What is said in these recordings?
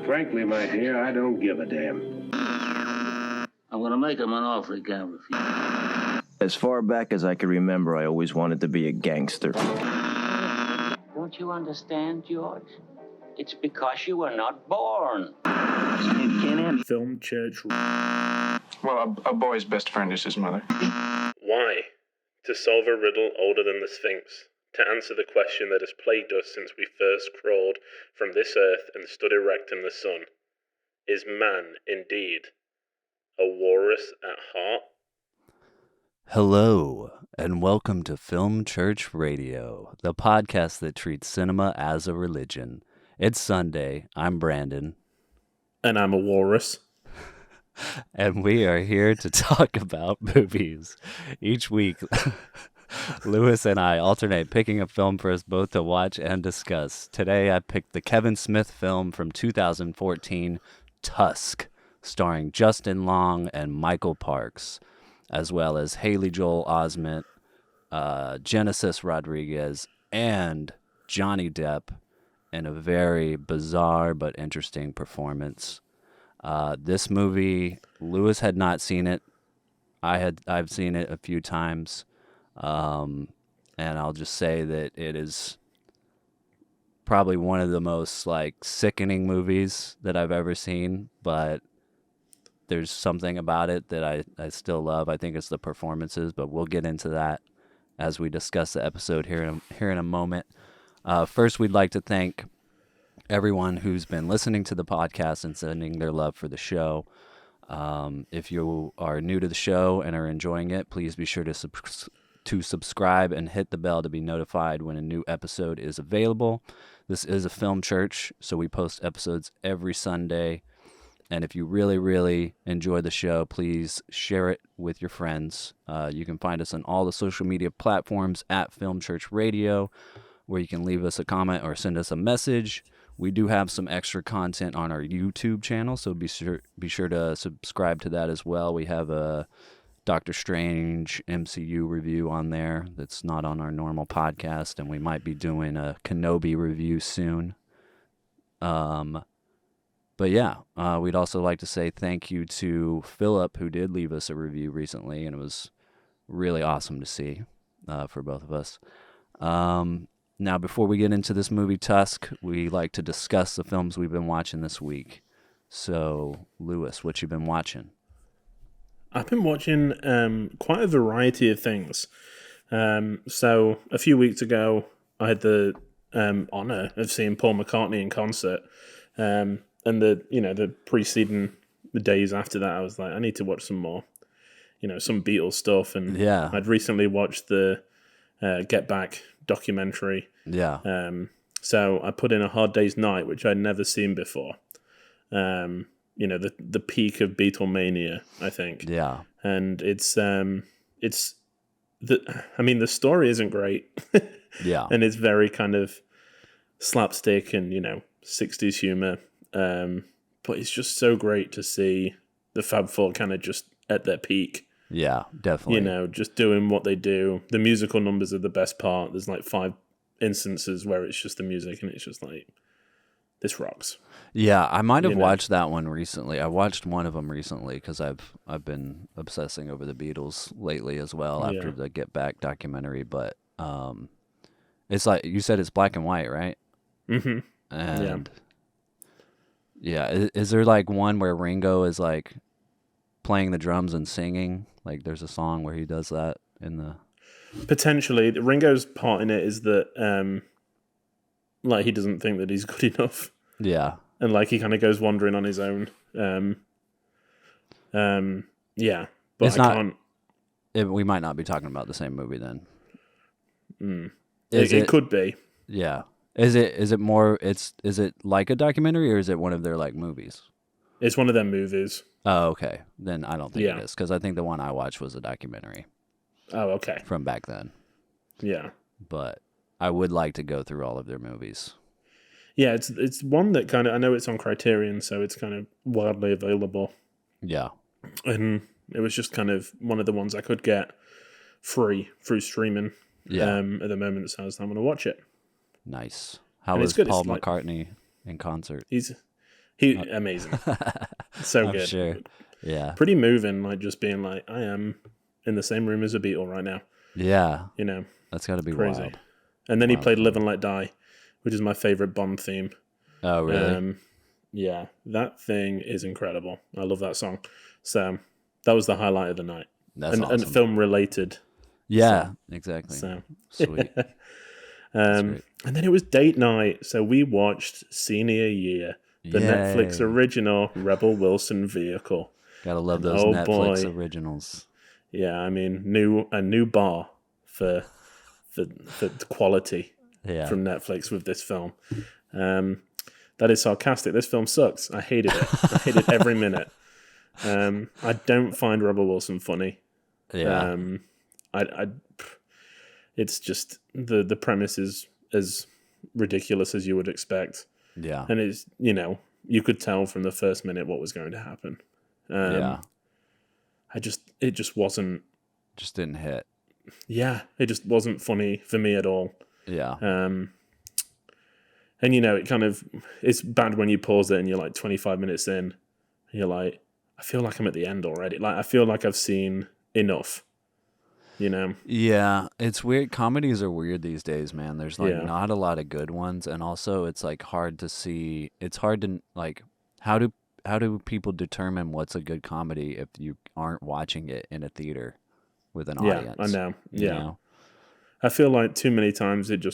Frankly, my dear, I don't give a damn. I'm gonna make him an offer he can't refuse. As far back as I can remember, I always wanted to be a gangster. Don't you understand, George? It's because you were not born. Film church. Well, a boy's best friend is his mother. Why? To solve a riddle older than the Sphinx. To answer the question that has plagued us since we first crawled from this earth and stood erect in the sun. Is man, indeed, a walrus at heart? Hello, and welcome to Film Church Radio, the podcast that treats cinema as a religion. It's Sunday. I'm Branden. And I'm a walrus. And we are here to talk about movies. Each week, Lewis and I alternate picking a film for us both to watch and discuss. Today, I picked the Kevin Smith film from 2014, Tusk, starring Justin Long and Michael Parks, as well as Haley Joel Osment, Genesis Rodriguez, and Johnny Depp in a very bizarre but interesting performance. This movie, Lewis had not seen it. I've seen it a few times, and I'll just say that it is probably one of the most sickening movies that I've ever seen, but there's something about it that I still love. I think it's the performances, but we'll get into that as we discuss the episode here in a moment. First, we'd like to thank everyone who's been listening to the podcast and sending their love for the show. If you are new to the show and are enjoying it, please be sure to subscribe and hit the bell to be notified when a new episode is available. This is a film church, so we post episodes every Sunday. And if you really, really enjoy the show, please share it with your friends. You can find us on all the social media platforms at Film Church Radio, where you can leave us a comment or send us a message. We do have some extra content on our YouTube channel, so be sure to subscribe to that as well. We have a Doctor Strange MCU review on there that's not on our normal podcast, and we might be doing a Kenobi review soon. But yeah, we'd also like to say thank you to Philip, who did leave us a review recently, and it was really awesome to see for both of us. Now, before we get into this movie, Tusk, we like to discuss the films we've been watching this week. So, Lewis, what you been watching? I've been watching quite a variety of things. So, a few weeks ago, I had the honor of seeing Paul McCartney in concert. And the preceding the days after that, I was like, I need to watch some more, some Beatles stuff. And yeah, I'd recently watched the Get Back documentary. Yeah. So I put in A Hard Day's Night, which I'd never seen before. The peak of Beatlemania, I think. Yeah. And the story isn't great. Yeah. And it's very kind of slapstick and, 60s humor. But it's just so great to see the Fab Four kind of just at their peak. Yeah, definitely. Just doing what they do. The musical numbers are the best part. There's 5 instances where it's just the music and it's just this rocks. Yeah, I might have watched that one recently. I watched one of them recently because I've been obsessing over the Beatles lately as well after the Get Back documentary. But it's like you said, it's black and white, right? Mm-hmm. And yeah, is there one where Ringo is playing the drums and singing? There's a song where he does that in the... Potentially. Ringo's part in it is that he doesn't think that he's good enough. Yeah. And he kind of goes wandering on his own. Yeah. But it's not... we might not be talking about the same movie then. It could be. Yeah. Is it more... Is it like a documentary or is it one of their movies? It's one of their movies. Oh, okay. Then I don't think it is, because I think the one I watched was a documentary. Oh, okay. From back then. Yeah. But I would like to go through all of their movies. Yeah, it's one that kind of... I know it's on Criterion, so it's kind of widely available. Yeah. And it was just kind of one of the ones I could get free through streaming at the moment, so I was like, I'm going to watch it. Nice. How was Paul McCartney in concert? He's Amazing. So I'm good. sure. Yeah. Pretty moving, like just being like, I am in the same room as a Beatle right now. Yeah. You know, That's got to be crazy. wild. And then he Wild played film. Live and Let Die, which is my favorite Bond theme. Oh, really? Yeah, that thing is incredible. I love that song. So that was the highlight of the night. That's awesome. And film related. Yeah, exactly. So Sweet. and then it was date night. So we watched Senior Year, the Yay. Netflix original Rebel Wilson vehicle. Gotta love And those oh Netflix boy. originals. Yeah, I mean, a new bar for quality Yeah. from Netflix with this film. That is sarcastic. This film sucks. I hated it. I hated every minute. I don't find Rebel Wilson funny. Yeah. It's just the premise is as ridiculous as you would expect, Yeah. and it's you could tell from the first minute what was going to happen. Yeah. It just wasn't. Just didn't hit. Yeah, it just wasn't funny for me at all. Yeah. And it's bad when you pause it and you're like 25 minutes in, and you're like, I feel like I'm at the end already. Like I feel like I've seen enough. Yeah, it's weird. Comedies are weird these days, man. There's like Yeah. not a lot of good ones, and also it's like hard to see. It's hard to like how do people determine what's a good comedy if you aren't watching it in a theater with an audience? I know. you Yeah. know? I feel like too many times it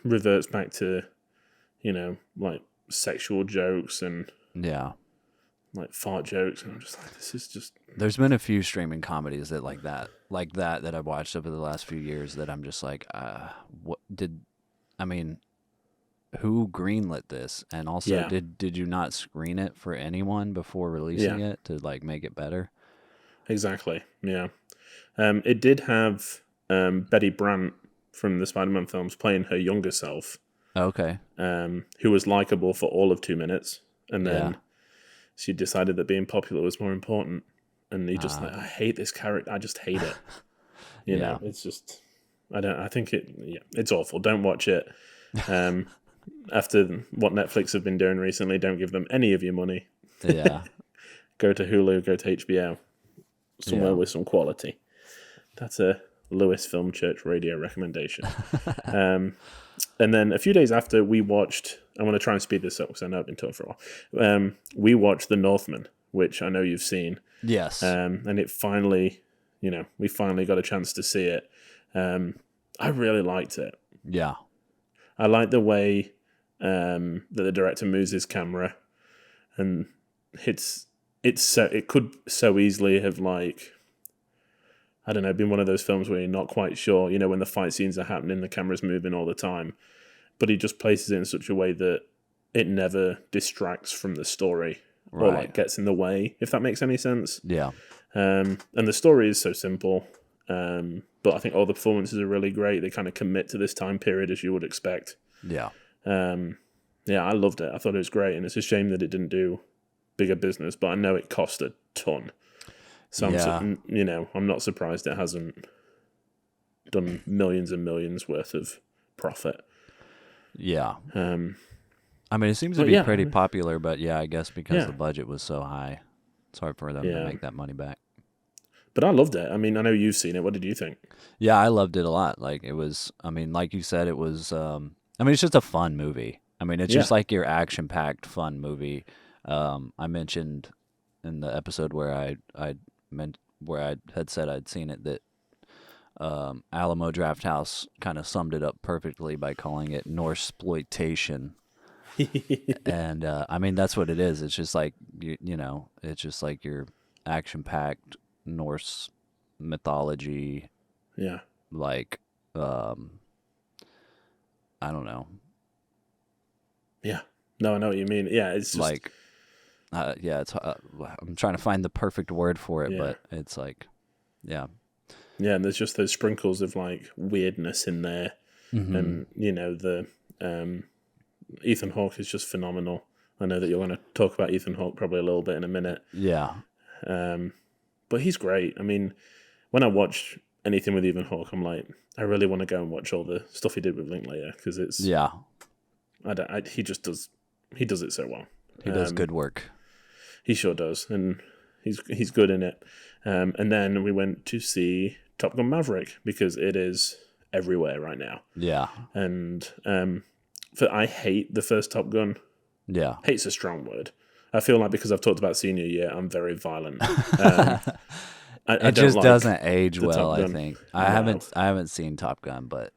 reverts back to, like sexual jokes and Yeah. like fart jokes, and I'm just like, this is just There's been a few streaming comedies that that I've watched over the last few years that I'm just like, who greenlit this? And also, Yeah. did you not screen it for anyone before releasing it to like make it better? exactly. Yeah. It did have Betty Brant from the Spider-Man films playing her younger self, Okay. who was likable for all of 2 minutes, and then Yeah. she decided that being popular was more important. And he just I hate this character. I just hate it. You know, it's just I think it's awful. Don't watch it. After what Netflix have been doing recently, don't give them any of your money. Yeah. Go to Hulu, go to HBO, somewhere Yeah. with some quality. That's a Lewis Film Church radio recommendation. And then a few days after, we watched. I want to try and speed this up because I know I've been talking for a while. We watched The Northman, which I know you've seen. Yes. And it finally, we finally got a chance to see it. I really liked it. Yeah. I like the way that the director moves his camera, and it could so easily have been one of those films where you're not quite sure, when the fight scenes are happening, the camera's moving all the time, but he just places it in such a way that it never distracts from the story or Right. gets in the way, if that makes any sense. Yeah. And the story is so simple, but I think all the performances are really great. They kind of commit to this time period as you would expect. Yeah. I loved it. I thought it was great, and it's a shame that it didn't do bigger business, but I know it cost a ton. So I'm not surprised it hasn't done millions and millions worth of profit. Yeah. I mean, it seems to be pretty popular, but I guess because the budget was so high, it's hard for them to make that money back. But I loved it. I mean, I know you've seen it. What did you think? Yeah, I loved it a lot. Like it was, like you said, it was, it's just a fun movie. I mean, it's just like your action-packed fun movie. I mentioned in the episode where I had said I'd seen it that Alamo Drafthouse kind of summed it up perfectly by calling it Norse-ploitation. And that's what it is. It's just like it's just like your action-packed Norse mythology. Yeah. Like I don't know. Yeah. No, I know what you mean. Yeah, it's just like it's I'm trying to find the perfect word for it, but it's like yeah, and there's just those sprinkles of like weirdness in there. Mm-hmm. And the Ethan Hawke is just phenomenal. I know that you're going to talk about Ethan Hawke probably a little bit in a minute. Yeah. But he's great. I mean, when I watch anything with Ethan Hawke, I'm like, I really want to go and watch all the stuff he did with Linklater because it's he just does it so well. He does good work. He sure does, and he's good in it. And then we went to see Top Gun Maverick because it is everywhere right now. Yeah. And I hate the first Top Gun. Yeah. Hate's a strong word. I feel like because I've talked about senior year, I'm very violent. I it just like doesn't age the well, Top I Gun. think. No. I haven't seen Top Gun, but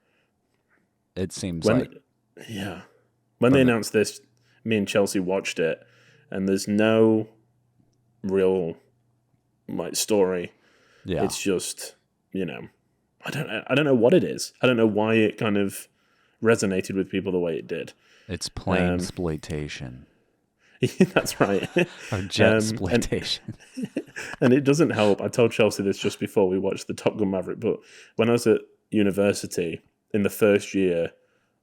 it seems When they the- announced this, me and Chelsea watched it, and there's no real like story. yeah. It's just, I don't know what it is. I don't know why it kind of resonated with people the way it did. It's plain exploitation. That's right. Or jet exploitation. And it doesn't help. I told Chelsea this just before we watched the Top Gun Maverick, but when I was at university in the first year,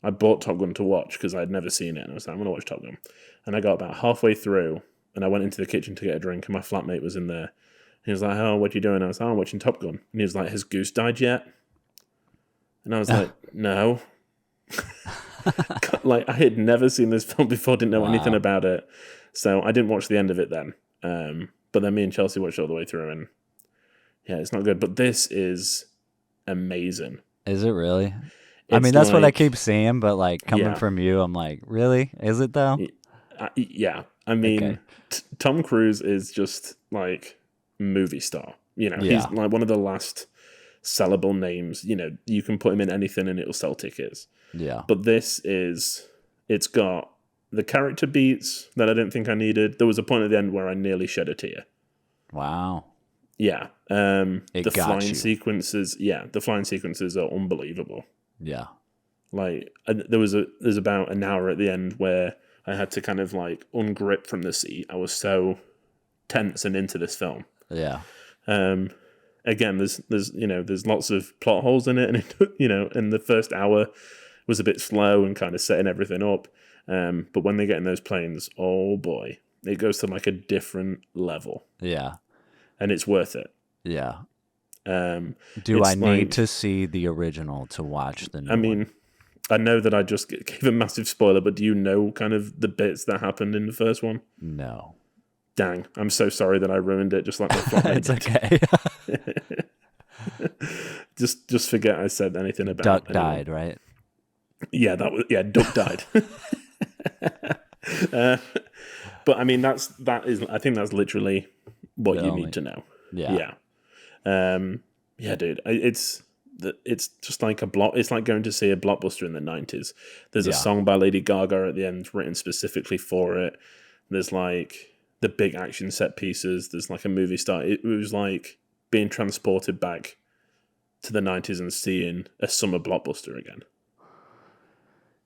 I bought Top Gun to watch because I'd never seen it. And I was like, I'm going to watch Top Gun. And I got about halfway through and I went into the kitchen to get a drink and my flatmate was in there. He was like, oh, what are you doing? I was like, I'm watching Top Gun. And he was like, has Goose died yet? And I was like, no. Like, I had never seen this film before, didn't know anything about it. So I didn't watch the end of it then. But then me and Chelsea watched it all the way through and yeah, it's not good. But this is amazing. Is it really? I It's mean, that's what I like- keep seeing, but like coming Yeah. from you, I'm like, really? Is it though? Yeah. I mean, Okay. Tom Cruise is just like movie star. Yeah. He's like one of the last sellable names. You can put him in anything and it'll sell tickets. Yeah. But it's got the character beats that I didn't think I needed. There was a point at the end where I nearly shed a tear. Wow. Yeah. It the got flying you. sequences. Yeah, the flying sequences are unbelievable. Yeah. Like there's about an hour at the end where I had to kind of like ungrip from the seat. I was so tense and into this film. Yeah. Again, there's lots of plot holes in it, and and the first hour was a bit slow and kind of setting everything up. But when they get in those planes, oh boy, it goes to like a different level, Yeah. and it's worth it. Yeah. Do Do I need to see the original to watch the new I mean, I know that I just gave a massive spoiler, but do you know kind of the bits that happened in the first one? one? No. Dang, I'm so sorry that I ruined it. Just like my flatmate It's okay. just forget I said anything about Duck anyone. died, right? Yeah, Duck died. But I mean, I think that's literally what The you only- need to know. Yeah. Yeah, dude. It's just like it's like going to see a blockbuster in the 90s. There's a Yeah. song by Lady Gaga at the end written specifically for it. There's like the big action set pieces. There's like a movie star. It was like being transported back to the 90s and seeing a summer blockbuster again.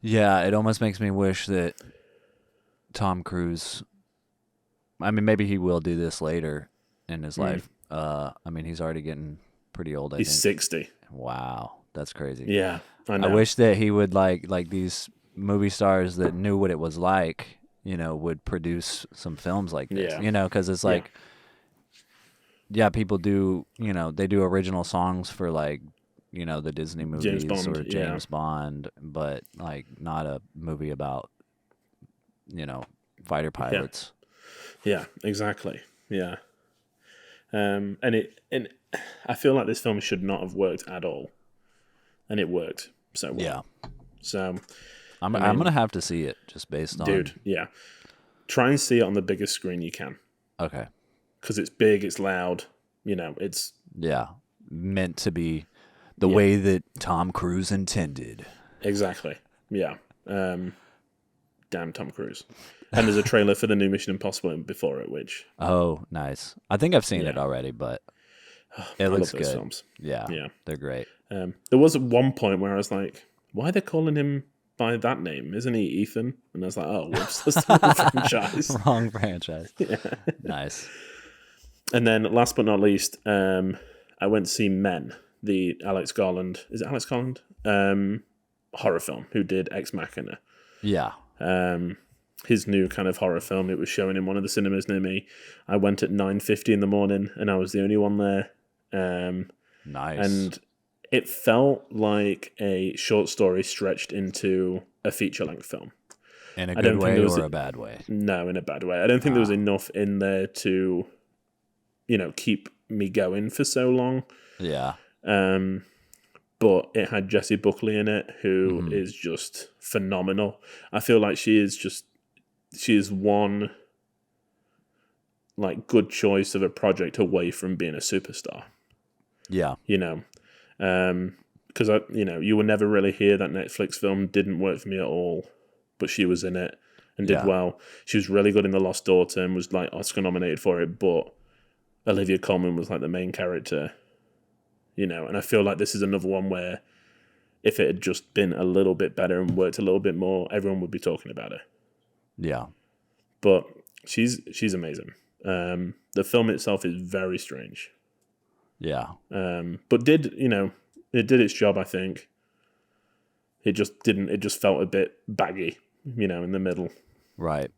Yeah, it almost makes me wish that Tom Cruise, I mean, maybe he will do this later in his life. I mean, he's already getting pretty old, I He's think. 60. Wow, that's crazy. Yeah, I know. I wish that he would like these movie stars that knew what it was like, would produce some films like this, Yeah. because it's like, yeah, people do, they do original songs for like, the Disney movies Bond, or yeah. James Bond, but like not a movie about, fighter pilots. Yeah, exactly. Yeah. And I feel like this film should not have worked at all. And it worked so well. Yeah. So, I'm I mean, going to have to see it just based on. dude, yeah. Try and see it on the biggest screen you can. Okay. Because it's big, it's loud, it's... Yeah. Meant to be the way that Tom Cruise intended. Exactly. Yeah. Damn Tom Cruise. And there's a trailer for the new Mission Impossible before it, which... Oh, nice. I think I've seen it Yeah. already, but it I looks love those good. films. Yeah. Yeah. They're great. There was at one point where I was like, why are they calling him by that name? Isn't he Ethan? And I was like, oh, whoops, that's the wrong franchise. Wrong franchise. Yeah. Nice. And then last but not least, I went to see Men, the Alex Garland, is it Alex Garland? Horror film, who did Ex Machina. Yeah. His new kind of horror film. It was showing in one of the cinemas near me. I went at 9:50 in the morning and I was the only one there. Nice. And it felt like a short story stretched into a feature-length film. In a I good don't think way there was or a bad way? No, in a bad way. I don't think there was enough in there to, keep me going for so long. Yeah. But it had Jessie Buckley in it, who is just phenomenal. I feel like she is one like good choice of a project away from being a superstar. Yeah. Because you will never really hear that Netflix film didn't work for me at all, but she was in it and did well. She was really good in The Lost Daughter and was like Oscar nominated for it, but Olivia Colman was like the main character. And I feel like this is another one where if it had just been a little bit better and worked a little bit more, everyone would be talking about her. Yeah. But she's amazing. The film itself is very strange. Yeah. But it did its job, I think. It just felt a bit baggy, in the middle. Right.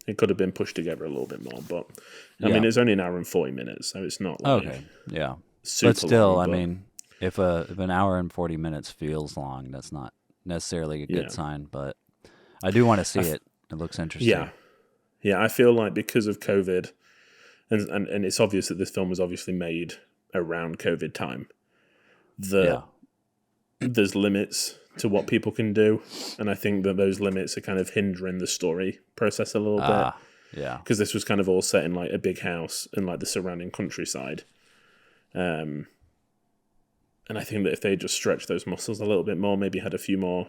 It could have been pushed together a little bit more, but I mean, it's only an hour and 40 minutes, so it's not like Okay. Yeah. super But still, long, I mean, if an hour and 40 minutes feels long, that's not necessarily a good sign, but I do want to see it. It looks interesting. Yeah. Yeah, I feel like because of COVID, and it's obvious that this film was obviously made around COVID time, there's limits to what people can do, and I think that those limits are kind of hindering the story process a little bit. Yeah. Because this was kind of all set in like a big house and like the surrounding countryside. And I think that if they just stretched those muscles a little bit more, maybe had a few more,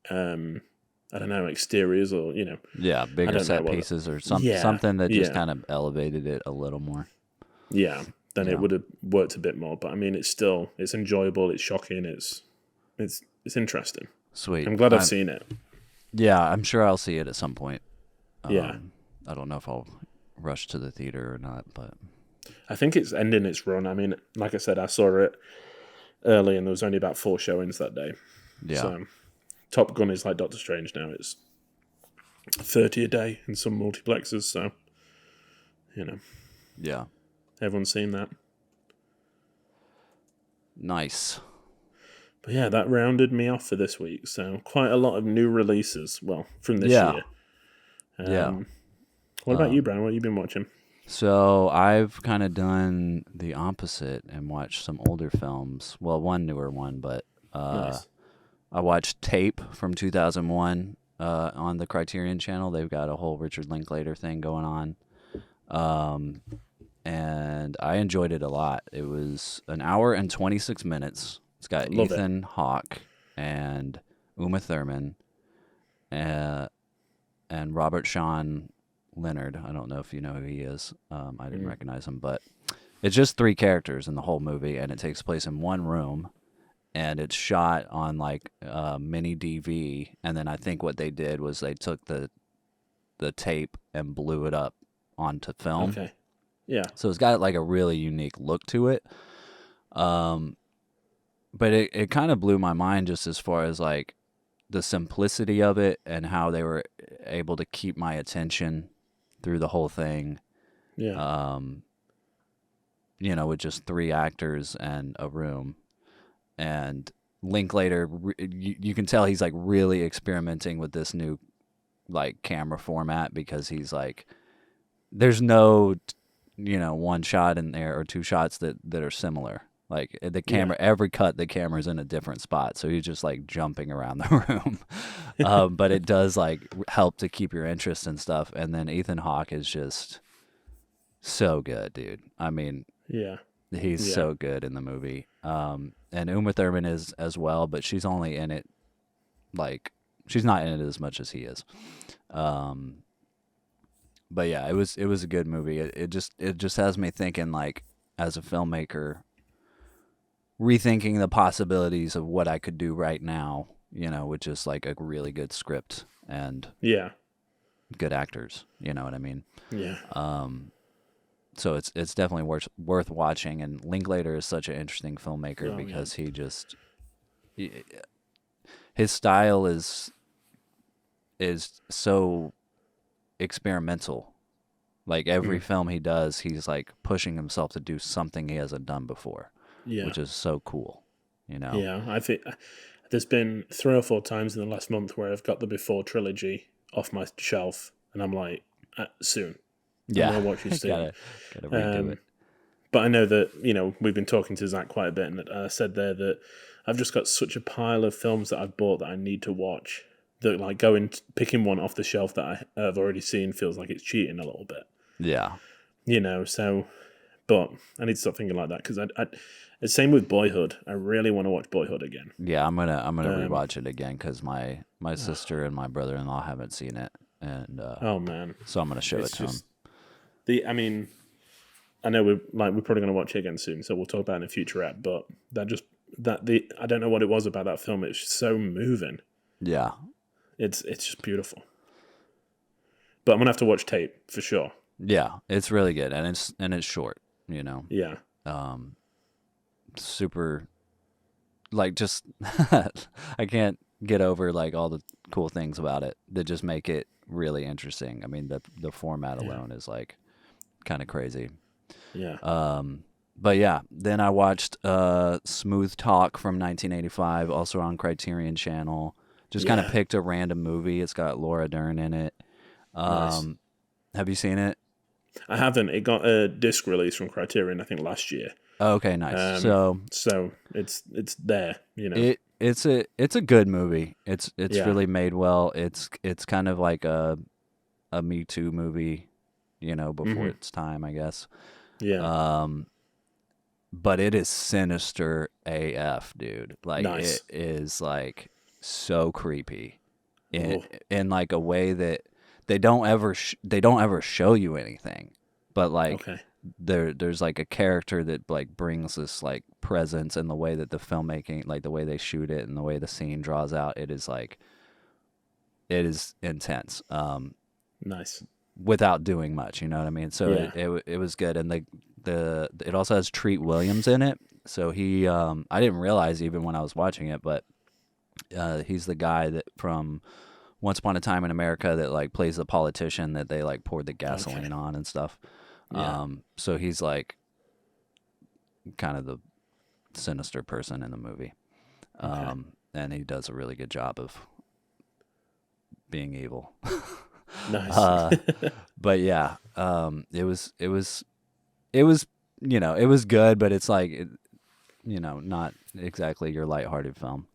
I don't know, exteriors or, bigger set pieces or something that just kind of elevated it a little more. Yeah, then it would have worked a bit more. But I mean, it's enjoyable, it's shocking, it's interesting. Sweet. I'm glad I've seen it. Yeah, I'm sure I'll see it at some point. Yeah. I don't know if I'll rush to the theater or not, but I think it's ending its run. I mean, like I said, I saw it early and there was only about 4 showings that day. Yeah. So Top Gun is like Doctor Strange now. It's 30 a day in some multiplexes, so, Yeah. everyone's seen that. Nice. But yeah, that rounded me off for this week. So quite a lot of new releases, from this year. What about you, Brian? What have you been watching? So I've kind of done the opposite and watched some older films. Well, one newer one, but Nice. I watched Tape from 2001 on the Criterion Channel. They've got a whole Richard Linklater thing going on. And I enjoyed it a lot. It was an hour and 26 minutes. It's got Ethan Hawke and Uma Thurman and Robert Sean Leonard. I don't know if you know who he is. I didn't recognize him, but it's just 3 characters in the whole movie, and it takes place in one room, and it's shot on like mini DV, and then I think what they did was they took the tape and blew it up onto film. Okay. Yeah. So it's got like a really unique look to it. But it kind of blew my mind just as far as like the simplicity of it and how they were able to keep my attention through the whole thing. Yeah. With just 3 actors and a room. And Linklater, you can tell he's like really experimenting with this new like camera format because he's like, there's no, one shot in there or 2 shots that are similar. Like the camera, every cut, the camera's in a different spot. So he's just like jumping around the room. But it does like help to keep your interest and stuff. And then Ethan Hawke is just so good, dude. I mean, he's so good in the movie. And Uma Thurman is as well, but she's only in it, like, she's not in it as much as he is. But yeah, it was a good movie. It just has me thinking, like, as a filmmaker, rethinking the possibilities of what I could do right now, with just like a really good script and good actors. You know what I mean? Yeah. So it's definitely worth watching. And Linklater is such an interesting filmmaker because his style is so experimental. Like every film he does, he's like pushing himself to do something he hasn't done before. Which is so cool, Yeah, I think There's been 3 or 4 times in the last month where I've got the Before trilogy off my shelf, and I'm like, soon. Yeah, I'm gonna watch it soon. gotta redo it. But I know that, we've been talking to Zach quite a bit, and I said there that I've just got such a pile of films that I've bought that I need to watch, that like picking one off the shelf that I've already seen feels like it's cheating a little bit. Yeah. So, but I need to stop thinking like that, because the same with Boyhood. I really want to watch Boyhood again. Yeah, I'm gonna rewatch it again because my sister and my brother-in-law haven't seen it, and oh man, so I'm gonna show it to them. I know we're probably gonna watch it again soon, so we'll talk about it in a future app. But I don't know what it was about that film. It's so moving. Yeah, it's just beautiful. But I'm gonna have to watch Tape for sure. Yeah, it's really good, and it's short. Yeah. Super. Like, just I can't get over like all the cool things about it that just make it really interesting. I mean, the format alone is like kind of crazy. Yeah. But yeah, then I watched Smooth Talk from 1985, also on Criterion Channel. Just kind of picked a random movie. It's got Laura Dern in it. Nice. Have you seen it? I haven't. It got a disc release from Criterion, I think, last year. Oh, okay, nice. So it's there. It's a good movie. It's really made well. It's kind of like a Me Too movie, before its time, I guess. Yeah. But it is sinister AF, dude. Like, nice. It is like so creepy in like a way that they don't ever show you anything, but like there's like a character that like brings this like presence, in the way that the filmmaking, like the way they shoot it and the way the scene draws out, it is intense. Nice. Without doing much, you know what I mean? So it was good, and it also has Treat Williams in it. So he I didn't realize even when I was watching it, but he's the guy that from Once Upon a Time in America that like plays the politician that they like poured the gasoline on and stuff. Yeah. So he's like kind of the sinister person in the movie. And he does a really good job of being evil. Nice. But yeah, it was it was good, but it's like not exactly your lighthearted film.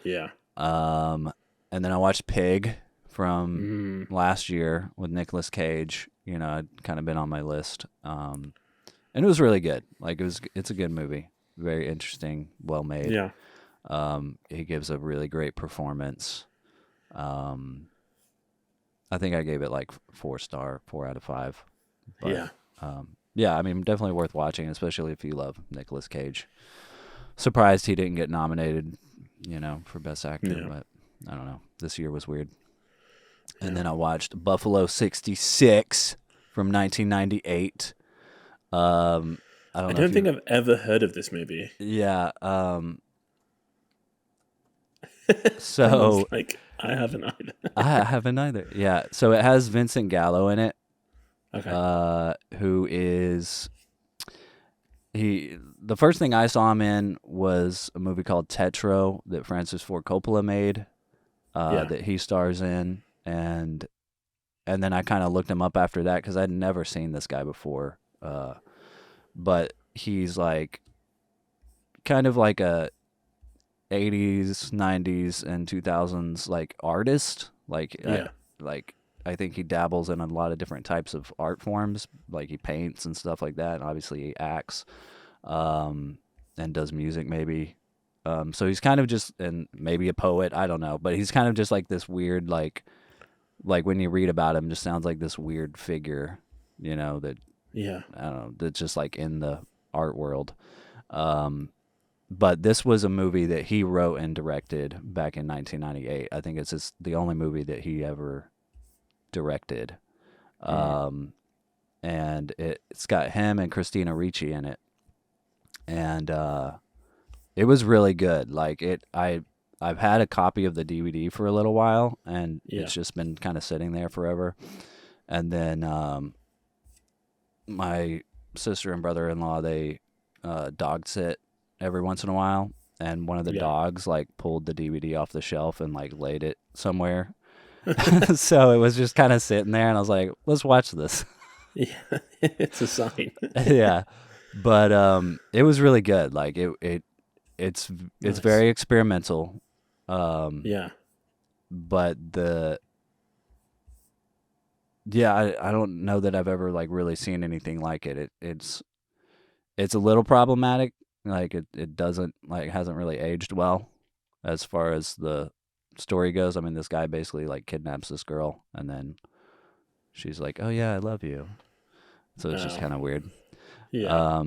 Yeah. And then I watched Pig from last year with Nicolas Cage. I'd kind of been on my list. And it was really good. Like, it's a good movie. Very interesting, well made. Yeah. He gives a really great performance. I think I gave it like 4 out of 5. But, yeah. Yeah, I mean, definitely worth watching, especially if you love Nicolas Cage. Surprised he didn't get nominated, for Best Actor, but I don't know. This year was weird. And then I watched Buffalo 66 from 1998. I don't think I've ever heard of this movie. Yeah. So like, I haven't either. I haven't either. Yeah. So it has Vincent Gallo in it. Okay. Who is the first thing I saw him in was a movie called Tetro that Francis Ford Coppola made, that he stars in, and then I kind of looked him up after that because I'd never seen this guy before, but he's like kind of like a 80s, 90s, and 2000s like artist, like I think he dabbles in a lot of different types of art forms, like he paints and stuff like that, and obviously he acts, and does music maybe. So he's kind of just, and maybe a poet, I don't know, but he's kind of just like this weird, like when you read about him, just sounds like this weird figure, that, I don't know, that's just like in the art world. But this was a movie that he wrote and directed back in 1998. I think it's the only movie that he ever directed. And it's got him and Christina Ricci in it. And it was really good. Like, I've had a copy of the DVD for a little while, and it's just been kind of sitting there forever. And then my sister and brother-in-law, they dog sit every once in a while, and one of the Yeah. dogs like pulled the DVD off the shelf and like laid it somewhere. So it was just kind of sitting there, and I was like, let's watch this. Yeah, it's a sign. Yeah, but it was really good. Like it's Nice. very experimental. Yeah, But I don't know that I've ever like really seen anything like it. It's a little problematic. Like it doesn't like hasn't really aged well as far as the story goes. I mean, this guy basically like kidnaps this girl, and then she's like, "Oh yeah, I love you." So it's just Oh. kind of weird. yeah,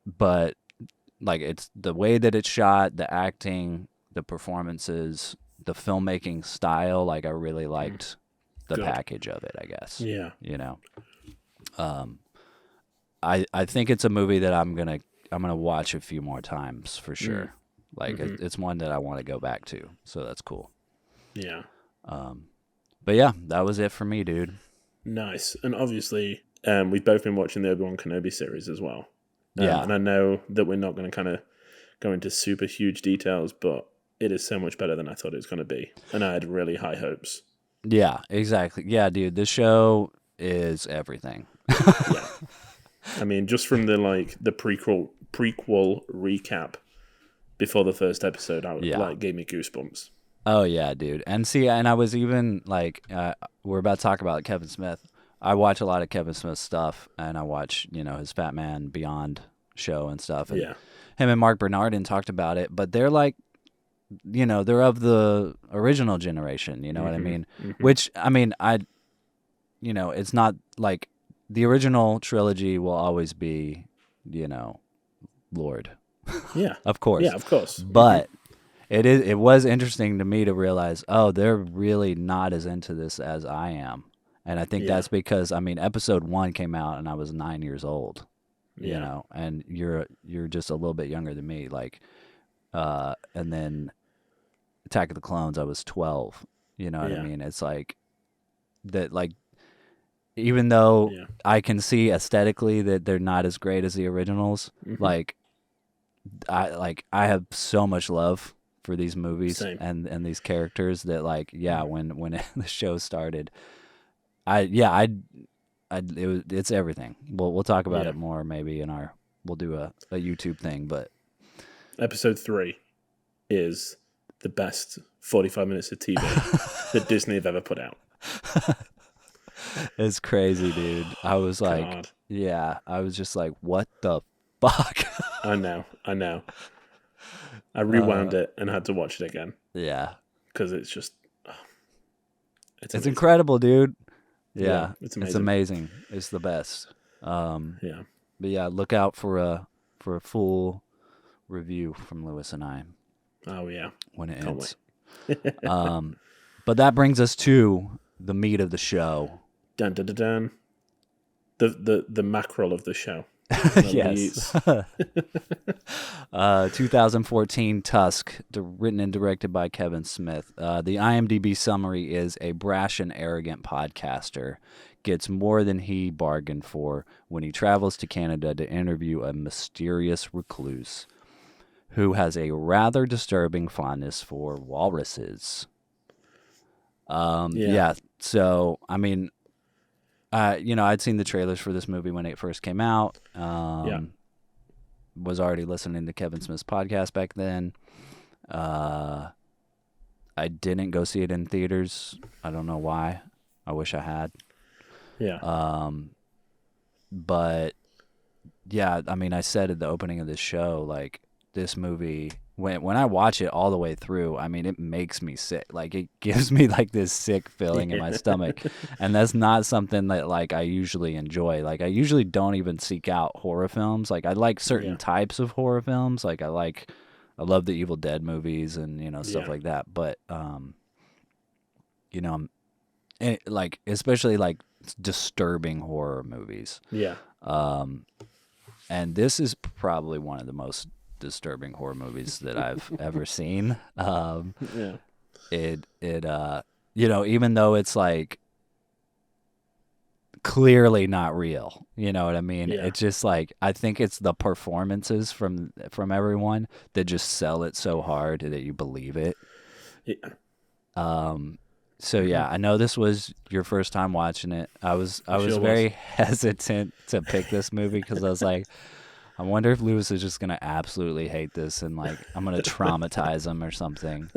But like it's the way that it's shot, the acting, the performances, the filmmaking style. Like I really liked the Good. package of it, I guess. yeah. You know, I think it's a movie that I'm gonna watch a few more times for sure. Like it's one that I want to go back to, so that's cool. Yeah. But yeah, that was it for me, dude. Nice. And obviously, we've both been watching the Obi-Wan Kenobi series as well. Yeah. And I know that we're not going to kind of go into super huge details, but it is so much better than I thought it was going to be. And I had really high hopes. Yeah, exactly. Yeah, dude, this show is everything. Yeah. I mean, just from the prequel recap before the first episode, gave me goosebumps. Oh yeah, dude. And see, and I was even like, we're about to talk about Kevin Smith. I watch a lot of Kevin Smith stuff, and I watch, his Fat Man Beyond show and stuff. And Yeah. him and Mark Bernardin talked about it, but they're like, they're of the original generation. You know what I mean? Which I mean, it's not like the original trilogy will always be, Lord. Yeah. Of course. Yeah, of course. But it was interesting to me to realize, oh, they're really not as into this as I am. And I think that's because, I mean, episode 1 came out and I was 9 years old, you know, and you're just a little bit younger than me. Like, and then Attack of the Clones, I was 12, you know what I mean? It's like that, like, even though I can see aesthetically that they're not as great as the originals, like I have so much love for these movies and these characters that when the show started, it's everything. We'll talk about it more maybe we'll do a YouTube thing, but episode 3 is the best 45 minutes of TV that Disney have ever put out. It's crazy, dude. I was like, I was just like, what the fuck? I know. I rewound it and had to watch it again. Yeah. Because it's just... it's incredible, dude. Yeah. It's amazing. It's amazing. It's the best. Yeah. But yeah, look out for a full review from Lewis and I. Oh, yeah. When it Can't ends. But that brings us to the meat of the show. Dun, dun, dun, dun. The mackerel of the show. Yes. 2014 Tusk, written and directed by Kevin Smith. The IMDb summary is: a brash and arrogant podcaster gets more than he bargained for when he travels to Canada to interview a mysterious recluse who has a rather disturbing fondness for walruses. So, I mean, I'd seen the trailers for this movie when it first came out. Was already listening to Kevin Smith's podcast back then. I didn't go see it in theaters. I don't know why. I wish I had. Yeah. But yeah, I mean, I said at the opening of this show, like, this movie, when I watch it all the way through, I mean, it makes me sick. Like, it gives me like this sick feeling in my stomach, and that's not something that like I usually enjoy. Like, I usually don't even seek out horror films. Like, I like certain types of horror films. Like, I love the Evil Dead movies and stuff like that. But like, especially like disturbing horror movies. Yeah. And this is probably one of the most disturbing horror movies that I've ever seen. Even though it's like clearly not real. You know what I mean? Yeah. It's just like, I think it's the performances from everyone that just sell it so hard that you believe it. Yeah. So yeah, I know this was your first time watching it. I was very hesitant to pick this movie because I was like, I wonder if Lewis is just gonna absolutely hate this and like I'm gonna traumatize him or something.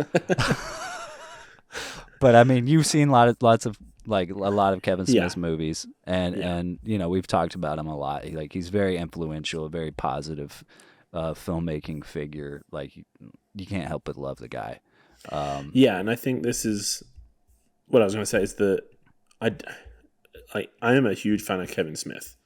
But I mean, you've seen lots of like a lot of Kevin Smith's movies, and you know, we've talked about him a lot. Like he's very influential, a very positive filmmaking figure. Like you can't help but love the guy. Yeah, and I think this is what I was going to say is that I am a huge fan of Kevin Smith.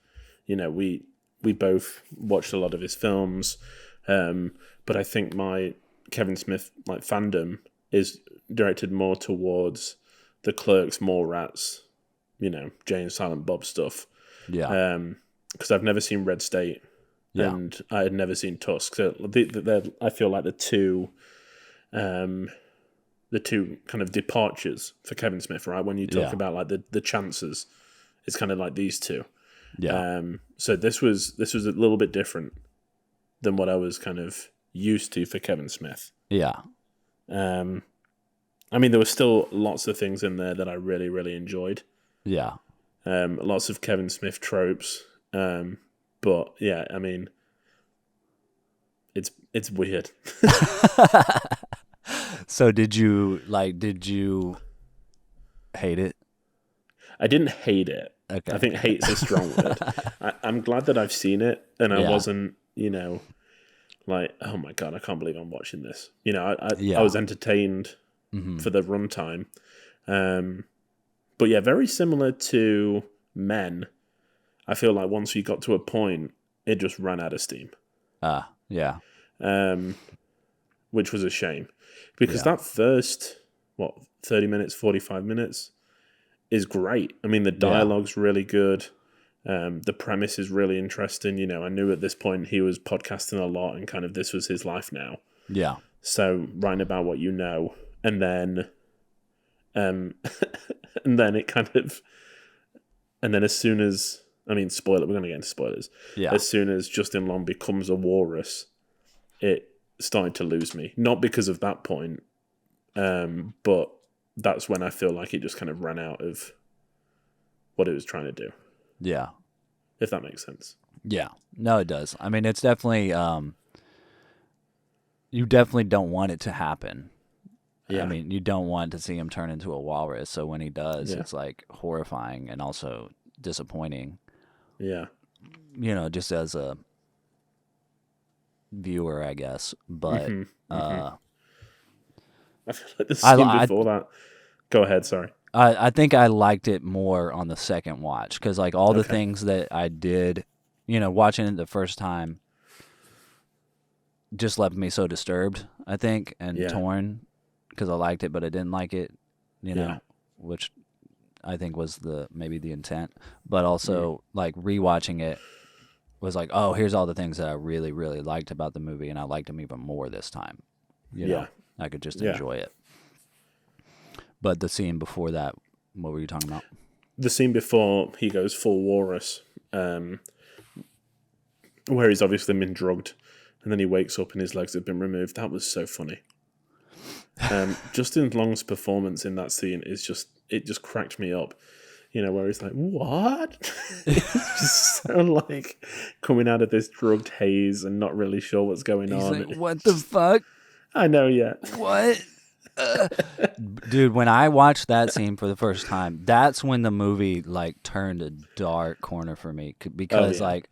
You know, we both watched a lot of his films, but I think my Kevin Smith like fandom is directed more towards the Clerks, Mallrats, you know, Jay and Silent Bob stuff. Yeah. Because I've never seen Red State, and I had never seen Tusk. So I feel like the two kind of departures for Kevin Smith, right? When you talk about like the chances, it's kind of like these two. Yeah. So this was a little bit different than what I was kind of used to for Kevin Smith. Yeah. I mean, there were still lots of things in there that I really, really enjoyed. Yeah. Lots of Kevin Smith tropes. But yeah, I mean, it's weird. So did you hate it? I didn't hate it. Okay. I think hate's a strong word. I'm glad that I've seen it, and I wasn't, you know, like, oh my God, I can't believe I'm watching this. You know, I was entertained for the runtime. But yeah, very similar to Men. I feel like once we got to a point, it just ran out of steam. Yeah. Which was a shame. Because that first, 30 minutes, 45 minutes is great. I mean, the dialogue's really good. The premise is really interesting. You know, I knew at this point he was podcasting a lot and kind of this was his life now. Yeah. So writing about what you know, and then it kind of, and then as soon as, I mean, spoiler, we're going to get into spoilers. Yeah. As soon as Justin Long becomes a walrus, it started to lose me. Not because of that point, but that's when I feel like it just kind of ran out of what it was trying to do. Yeah. If that makes sense. Yeah. No, it does. I mean, it's definitely, you definitely don't want it to happen. Yeah. I mean, you don't want to see him turn into a walrus. So when he does, it's like horrifying and also disappointing. Yeah. You know, just as a viewer, I guess. But I feel like the scene before that. Go ahead, sorry. I think I liked it more on the second watch because, like, all the things that I did, you know, watching it the first time just left me so disturbed, I think, and torn because I liked it, but I didn't like it, you know, which I think was maybe the intent. But also, like, rewatching it was like, oh, here's all the things that I really, really liked about the movie, and I liked them even more this time. You know, I could just enjoy it. But the scene before that, what were you talking about? The scene before he goes full walrus, where he's obviously been drugged, and then he wakes up and his legs have been removed. That was so funny. Justin Long's performance in that scene is just cracked me up. You know, where he's like, what? It's just so like coming out of this drugged haze and not really sure what's going on. He's like, what the fuck? I know, yeah. What? Dude, when I watched that scene for the first time, that's when the movie like turned a dark corner for me because he's like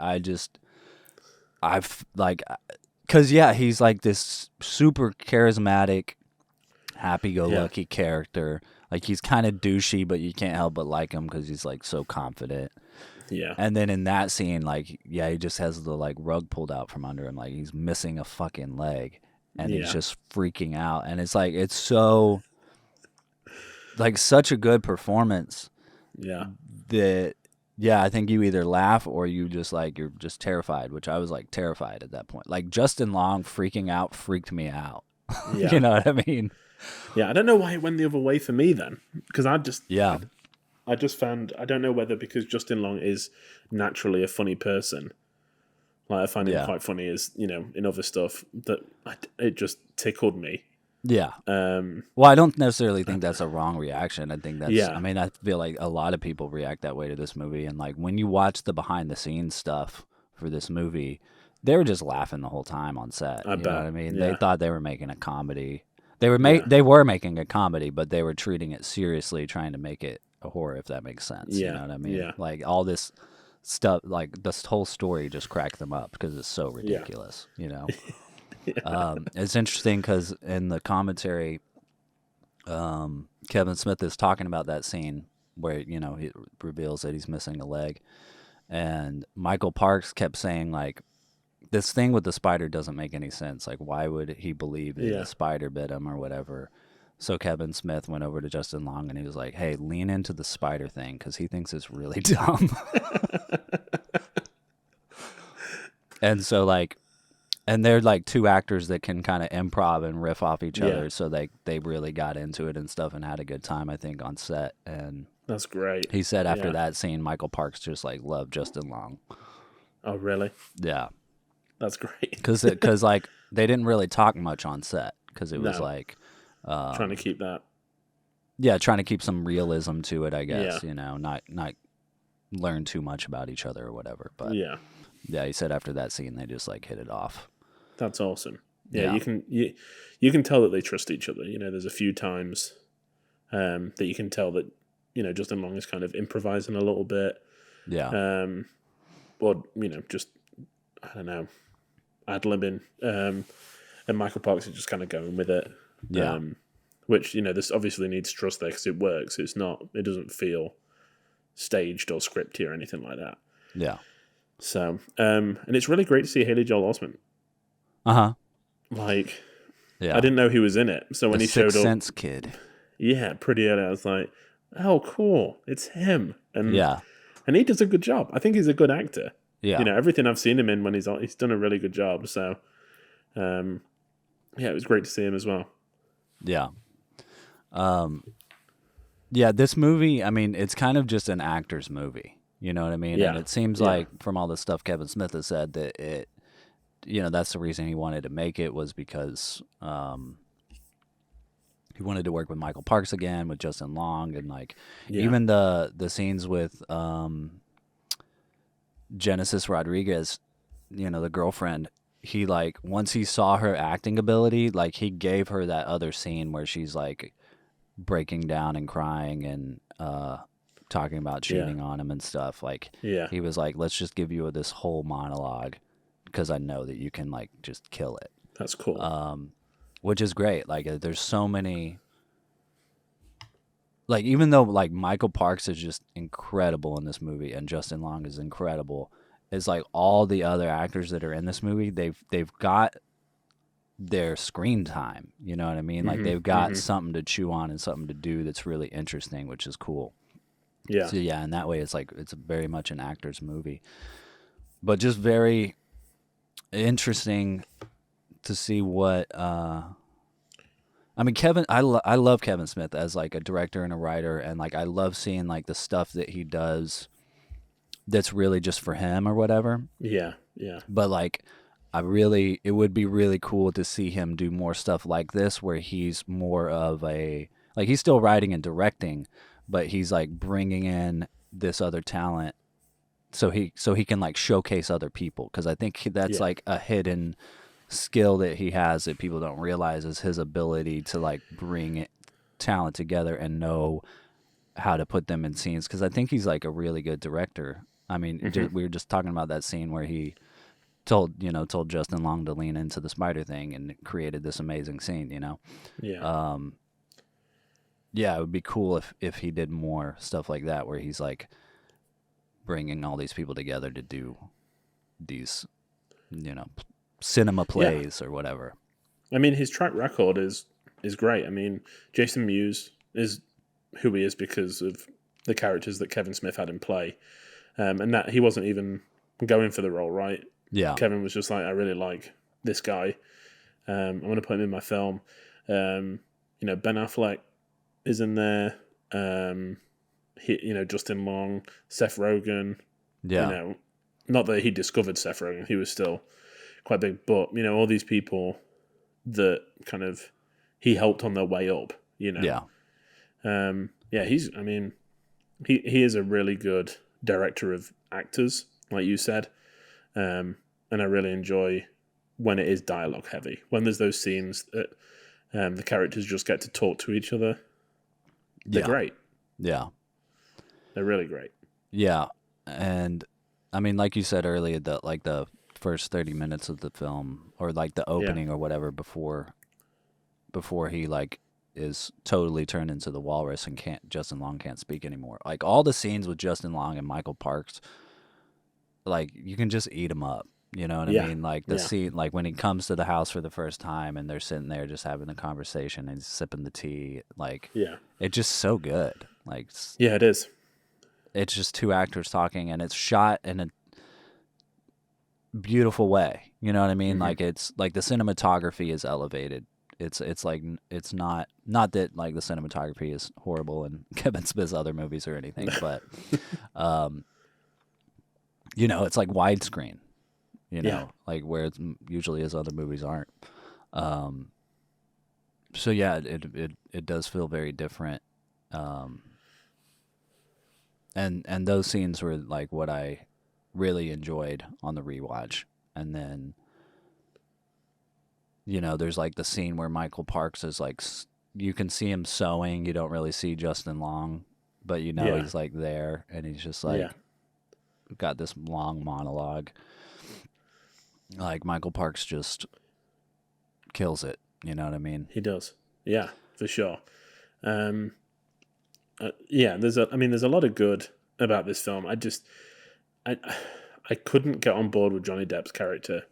this super charismatic, happy-go-lucky character. Like he's kind of douchey, but you can't help but like him because he's like so confident. Yeah. And then in that scene, like, he just has the like rug pulled out from under him, like he's missing a fucking leg. And he's just freaking out. And it's like, it's so, like, such a good performance. Yeah. That, I think you either laugh or you just, like, you're just terrified, which I was, like, terrified at that point. Like, Justin Long freaking out freaked me out. Yeah. You know what I mean? Yeah, I don't know why it went the other way for me then. Because I just... Yeah. I just found, I don't know whether because Justin Long is naturally a funny person, like I find him quite funny as, in other stuff, that it just tickled me. Yeah. Well, I don't necessarily think that's a wrong reaction. I think that's, I mean, I feel like a lot of people react that way to this movie. And like when you watch the behind the scenes stuff for this movie, they were just laughing the whole time on set. You know what I mean? Yeah. They thought they were making a comedy. They were making a comedy, but they were treating it seriously, trying to make it a horror, if that makes sense. Yeah. You know what I mean? Yeah. Like all this stuff, like this whole story just cracked them up because it's so ridiculous, It's interesting because in the commentary, Kevin Smith is talking about that scene where, he reveals that he's missing a leg. And Michael Parks kept saying, like, this thing with the spider doesn't make any sense. Like, why would he believe that a spider bit him or whatever? So Kevin Smith went over to Justin Long and he was like, hey, lean into the spider thing because he thinks it's really dumb. And so, like, and they're like two actors that can kind of improv and riff off each other. So they really got into it and stuff and had a good time, I think, on set. And that's great. He said after that scene, Michael Parks just like loved Justin Long. Oh, really? Yeah. That's great. Because like they didn't really talk much on set because it was like trying to keep that. Yeah, trying to keep some realism to it, I guess. Not learn too much about each other or whatever. But yeah, he said after that scene they just like hit it off. That's awesome. Yeah, you can tell that they trust each other. There's a few times that you can tell that Justin Long is kind of improvising a little bit. Yeah. Or just I don't know, ad-libbing. And Michael Parks is just kind of going with it. Yeah. Which this obviously needs trust there because it works. It doesn't feel staged or scripty or anything like that. Yeah. So, and it's really great to see Haley Joel Osment. Like, I didn't know he was in it. So when he showed up, Sense kid. Yeah, pretty early. I was like, oh, cool, it's him. And and he does a good job. I think he's a good actor. Yeah, everything I've seen him in when he's done a really good job. So, it was great to see him as well. Yeah. This movie, I mean, it's kind of just an actor's movie. You know what I mean? Yeah. And it seems like from all the stuff Kevin Smith has said that it, that's the reason he wanted to make it was because he wanted to work with Michael Parks again, with Justin Long, and like even the scenes with Genesis Rodriguez, the girlfriend. He like once he saw her acting ability, like he gave her that other scene where she's like breaking down and crying and talking about cheating on him and stuff. Like he was like, let's just give you this whole monologue because I know that you can like just kill it. That's cool. Which is great. Like there's so many. Like even though like Michael Parks is just incredible in this movie and Justin Long is incredible. It's like all the other actors that are in this movie, they've got their screen time. You know what I mean? Like they've got something to chew on and something to do that's really interesting, which is cool. Yeah. So yeah, in that way, it's very much an actor's movie, but just very interesting to see what. I mean, I love Kevin Smith as like a director and a writer, and like I love seeing like the stuff that he does. That's really just for him or whatever. Yeah. But like, it would be really cool to see him do more stuff like this, where he's more of he's still writing and directing, but he's like bringing in this other talent, so he can like showcase other people. Because I think that's like a hidden skill that he has that people don't realize is his ability to like bring talent together and know how to put them in scenes. Because I think he's like a really good director. I mean, we were just talking about that scene where he told Justin Long to lean into the spider thing and created this amazing scene, Yeah. It would be cool if he did more stuff like that, where he's like bringing all these people together to do these, cinema plays or whatever. I mean, his track record is great. I mean, Jason Mewes is who he is because of the characters that Kevin Smith had in play. And that he wasn't even going for the role, right? Yeah. Kevin was just like, I really like this guy. I'm going to put him in my film. Ben Affleck is in there. Justin Long, Seth Rogen. Yeah. Not that he discovered Seth Rogen, he was still quite big, but all these people that kind of he helped on their way up. Yeah. He is a really good director of actors, like you said, and I really enjoy when it is dialogue heavy. When there's those scenes that the characters just get to talk to each other, they're great. Yeah, they're really great. Yeah, and I mean, like you said earlier, the first 30 minutes of the film, or like the opening or whatever, before he like is totally turned into the walrus and Justin Long can't speak anymore. Like all the scenes with Justin Long and Michael Parks, like you can just eat them up. You know what I mean? Like the scene, like when he comes to the house for the first time and they're sitting there just having a conversation and sipping the tea. Like, it's just so good. Like, it is. It's just two actors talking, and it's shot in a beautiful way. You know what I mean? Mm-hmm. Like it's like the cinematography is elevated. It's like it's not that like the cinematography is horrible in Kevin Smith's other movies or anything, but it's like widescreen. Like where it's usually his other movies aren't. So yeah, it does feel very different. And those scenes were like what I really enjoyed on the rewatch. And then, there's like the scene where Michael Parks is like, you can see him sewing. You don't really see Justin Long, but he's like there, and he's just like got this long monologue. Like Michael Parks just kills it. You know what I mean? He does. Yeah, for sure. There's a lot of good about this film. I couldn't get on board with Johnny Depp's character.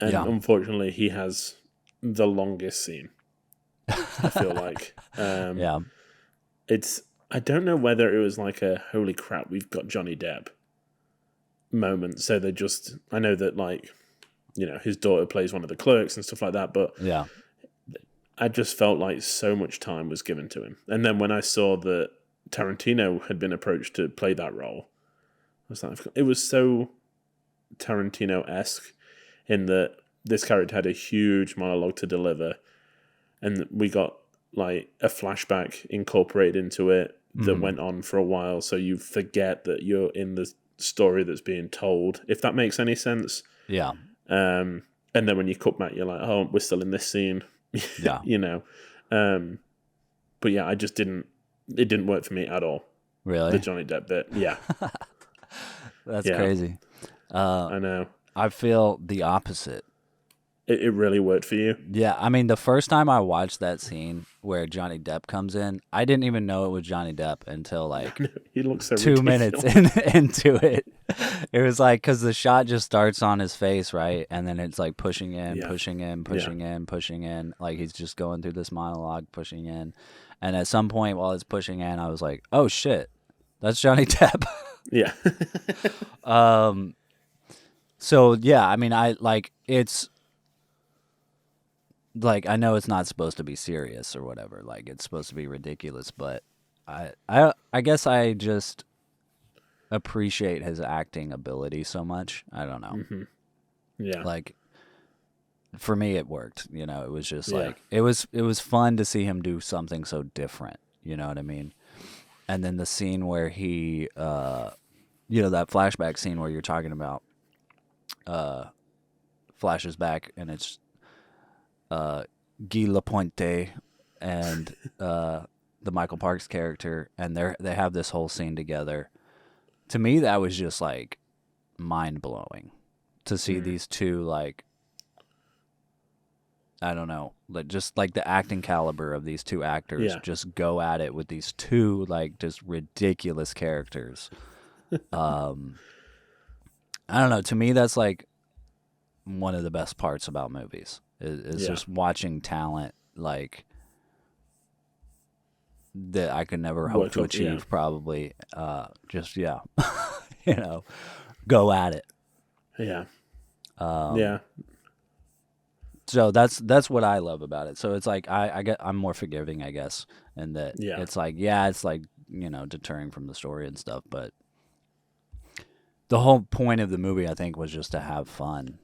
And unfortunately, he has the longest scene, I feel like. I don't know whether it was like a holy crap, we've got Johnny Depp moment. So I know that like, his daughter plays one of the clerks and stuff like that, but I just felt like so much time was given to him. And then when I saw that Tarantino had been approached to play that role, I was like, it was so Tarantino-esque in that this character had a huge monologue to deliver, and we got like a flashback incorporated into it that went on for a while, so you forget that you're in the story that's being told, if that makes any sense. Yeah. And then when you cut back, you're like, oh, we're still in this scene. Yeah. But yeah, it didn't work for me at all. Really? The Johnny Depp bit. Yeah. That's crazy. I know. I feel the opposite. It really worked for you? Yeah. I mean, the first time I watched that scene where Johnny Depp comes in, I didn't even know it was Johnny Depp until like he looks so 2 ridiculous. minutes into it. It was like, because the shot just starts on his face, right? And then it's like pushing in. Like he's just going through this monologue, pushing in. And at some point while it's pushing in, I was like, oh shit, that's Johnny Depp. Yeah. So yeah, I mean, it's like, I know it's not supposed to be serious or whatever. Like it's supposed to be ridiculous, but I guess I just appreciate his acting ability so much. I don't know. Mm-hmm. Yeah. Like for me, it worked. It was just like it was fun to see him do something so different. You know what I mean? And then the scene where he, that flashback scene where you're talking about, flashes back and it's Guy Lapointe and the Michael Parks character, and they have this whole scene together. To me, that was just like mind blowing to see these two, like, I don't know, like just like the acting caliber of these two actors just go at it with these two like just ridiculous characters. I don't know. To me, that's like one of the best parts about movies is just watching talent like that I could never hope to achieve. Probably, just go at it. Yeah. So that's what I love about it. So it's like I'm more forgiving, I guess, and that it's like it's like deterring from the story and stuff. But the whole point of the movie, I think, was just to have fun.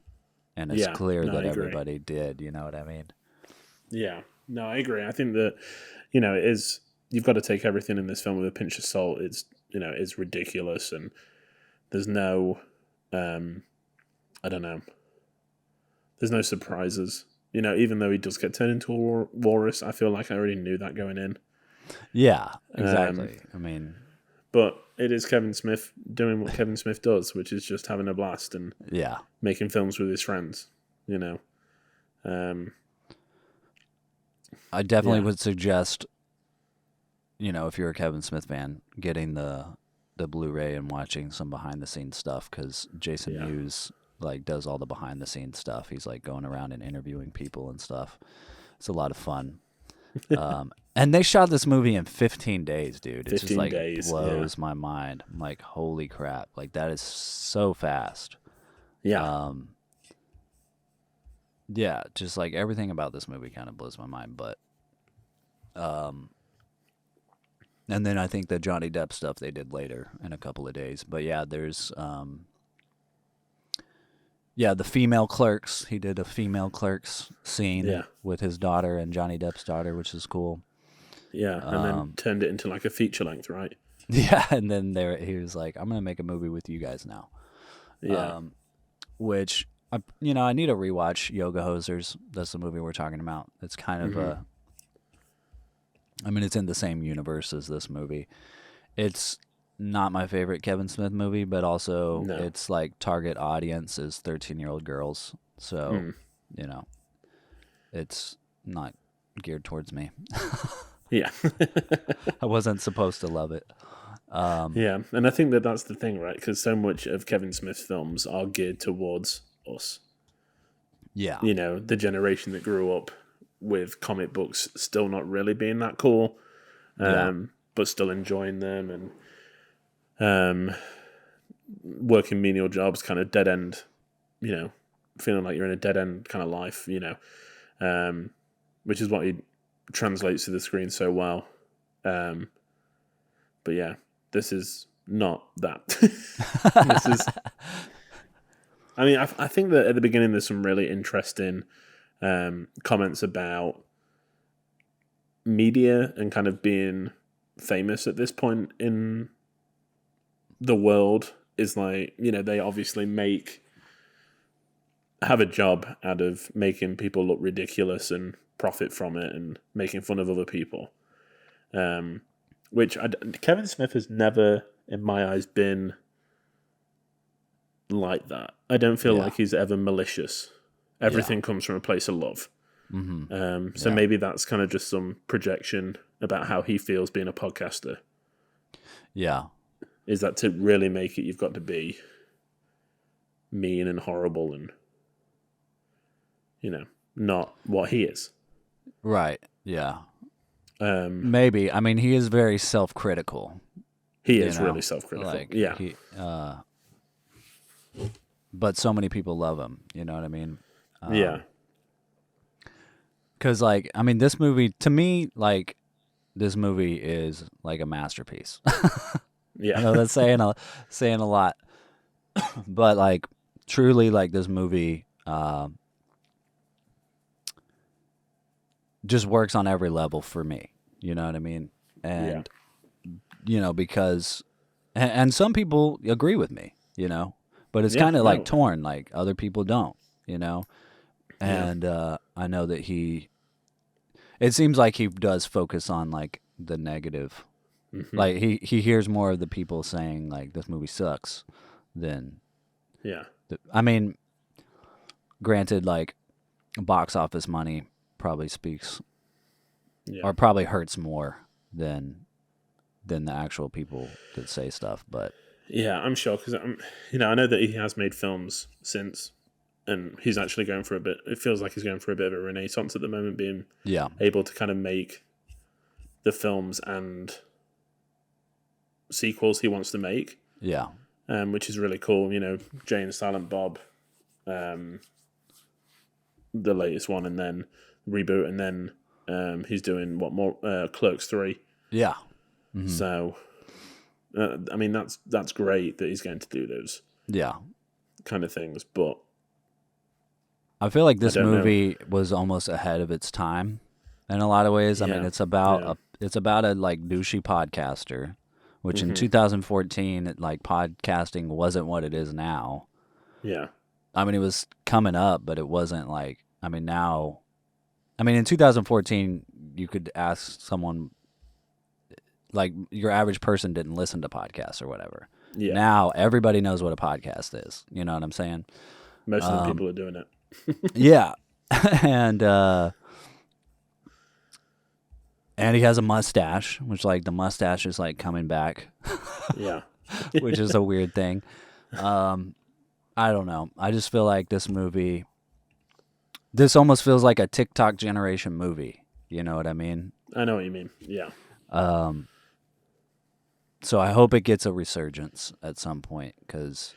And it's clear that everybody did, you know what I mean? Yeah. No, I agree. I think that, it is, you've got to take everything in this film with a pinch of salt. It's, it's ridiculous, and there's no, I don't know, there's no surprises. Even though he does get turned into a walrus, I feel like I already knew that going in. Yeah, exactly. But it is Kevin Smith doing what Kevin Smith does, which is just having a blast and making films with his friends, I definitely would suggest, if you're a Kevin Smith fan, getting the Blu-ray and watching some behind-the-scenes stuff, because Jason Mewes does all the behind-the-scenes stuff. He's going around and interviewing people and stuff. It's a lot of fun. And they shot this movie in 15 days, dude. It 15 just days, blows my mind. I'm like, holy crap! That is so fast. Yeah. Yeah, just everything about this movie kind of blows my mind. But, and then I think the Johnny Depp stuff they did later in a couple of days. But yeah, there's the female clerks. He did a female clerks scene with his daughter and Johnny Depp's daughter, which is cool. Yeah, and then turned it into a feature length, right? Yeah, and then he was like, "I'm gonna make a movie with you guys now." Yeah, which I need to rewatch Yoga Hosers. That's the movie we're talking about. It's kind of it's in the same universe as this movie. It's not my favorite Kevin Smith movie, but also it's target audience is 13-year-old girls. So, it's not geared towards me. Yeah. I wasn't supposed to love it. Yeah, and I think that's the thing, right? Because so much of Kevin Smith's films are geared towards us. Yeah. The generation that grew up with comic books still not really being that cool, but still enjoying them and working menial jobs, kind of dead end, feeling like you're in a dead end kind of life, which is what he translates to the screen so well. But yeah, this is not that. This is. I think that at the beginning there's some really interesting comments about media and kind of being famous at this point in the world is they obviously have a job out of making people look ridiculous and profit from it and making fun of other people. Which Kevin Smith has never, in my eyes, been like that. I don't feel like he's ever malicious. Everything comes from a place of love. Mm-hmm. So maybe that's kind of just some projection about how he feels being a podcaster. Yeah. Is that to really make it, you've got to be mean and horrible and, not what he is. Right. Yeah. Maybe. He is very self-critical. He is really self-critical. But so many people love him. You know what I mean? Yeah. Because, this movie, to me, this movie is like a masterpiece. Yeah. I know that's saying a lot. But, truly, this movie just works on every level for me. You know what I mean? And, because... And some people agree with me, but it's kind of torn. Other people don't, And I know that it seems like he does focus on the negative. Mm-hmm. He hears more of the people saying this movie sucks than. Yeah. Granted, box office money probably speaks, or probably hurts more than the actual people that say stuff, but yeah, I'm sure because I know that he has made films since, and he's actually going for a bit. It feels like he's going for a bit of a renaissance at the moment, being able to kind of make the films and sequels he wants to make. Yeah, which is really cool. Jay and Silent Bob, the latest one, and then reboot, and then he's doing what more? Clerks 3. Yeah. So, I mean, that's great that he's going to do those kind of things, but I feel like this I don't movie was almost ahead of its time in a lot of ways. I mean, it's about a like douchey podcaster, which in 2014, like podcasting wasn't what it is now. Yeah. I mean, it was coming up, but it wasn't like, I mean, now, I mean, in 2014, you could ask someone, like, your average person didn't listen to podcasts or whatever. Yeah. Now, everybody knows what a podcast is. You know what I'm saying? Most of the people are doing it. Yeah. And he has a mustache, which, like, the mustache is, like, coming back. Yeah. Which is a weird thing. I don't know. I just feel like this movie, this almost feels like a TikTok generation movie. You know what I mean? I know what you mean. Yeah. So I hope it gets a resurgence at some point because,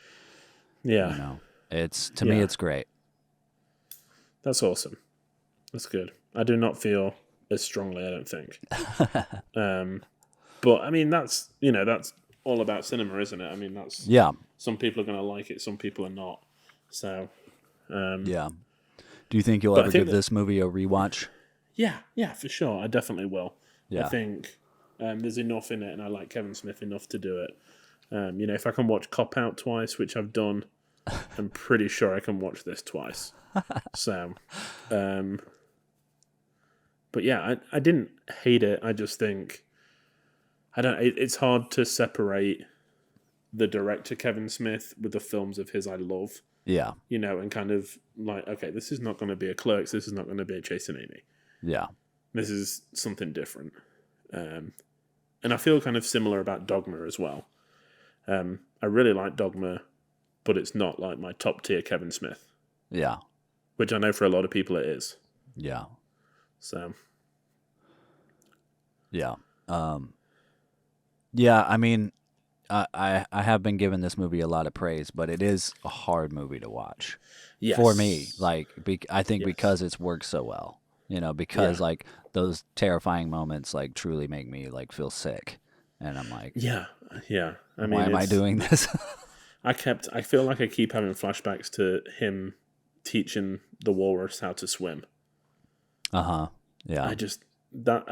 Yeah. you know, to me, it's great. That's awesome. That's good. I do not feel as strongly, I don't think. But I mean, that's all about cinema, isn't it? I mean, that's some people are going to like it, some people are not. So, yeah. Do you think you'll ever give this movie a rewatch? Yeah, for sure. I definitely will. Yeah. I think there's enough in it, and I like Kevin Smith enough to do it. If I can watch Cop Out twice, which I've done, I'm pretty sure I can watch this twice. So, but yeah, I didn't hate it. I just think it's hard to separate the director Kevin Smith with the films of his I love. Yeah. And kind of like, okay, this is not going to be a Clerks. This is not going to be a Chasing Amy. Yeah. This is something different. And I feel kind of similar about Dogma as well. I really like Dogma, but it's not like my top tier Kevin Smith. Yeah. Which I know for a lot of people it is. Yeah. So. Yeah. Yeah, I mean, I have been giving this movie a lot of praise, but it is a hard movie to watch. Yes. For me. Like, I think because it's worked so well. Because like those terrifying moments like truly make me like feel sick. And I'm like, yeah. I mean, why am I doing this? I feel like I keep having flashbacks to him teaching the walrus how to swim. Uh-huh. Yeah. I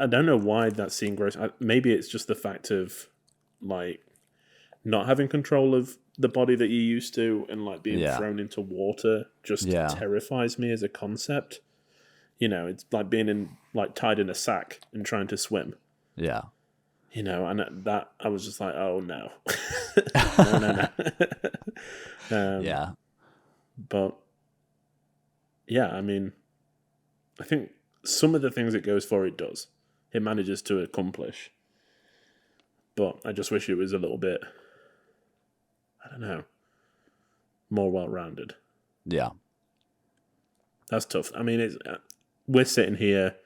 don't know why that scene grows. Maybe it's just the fact of like not having control of the body that you used to, and like being thrown into water just terrifies me as a concept. It's like being tied in a sack and trying to swim. Yeah. And that I was just like, oh no, no. Yeah. But yeah, I mean, I think some of the things it goes for, it does. It manages to accomplish. But I just wish it was a little bit, I don't know, more well-rounded. Yeah. That's tough. I mean, we're sitting here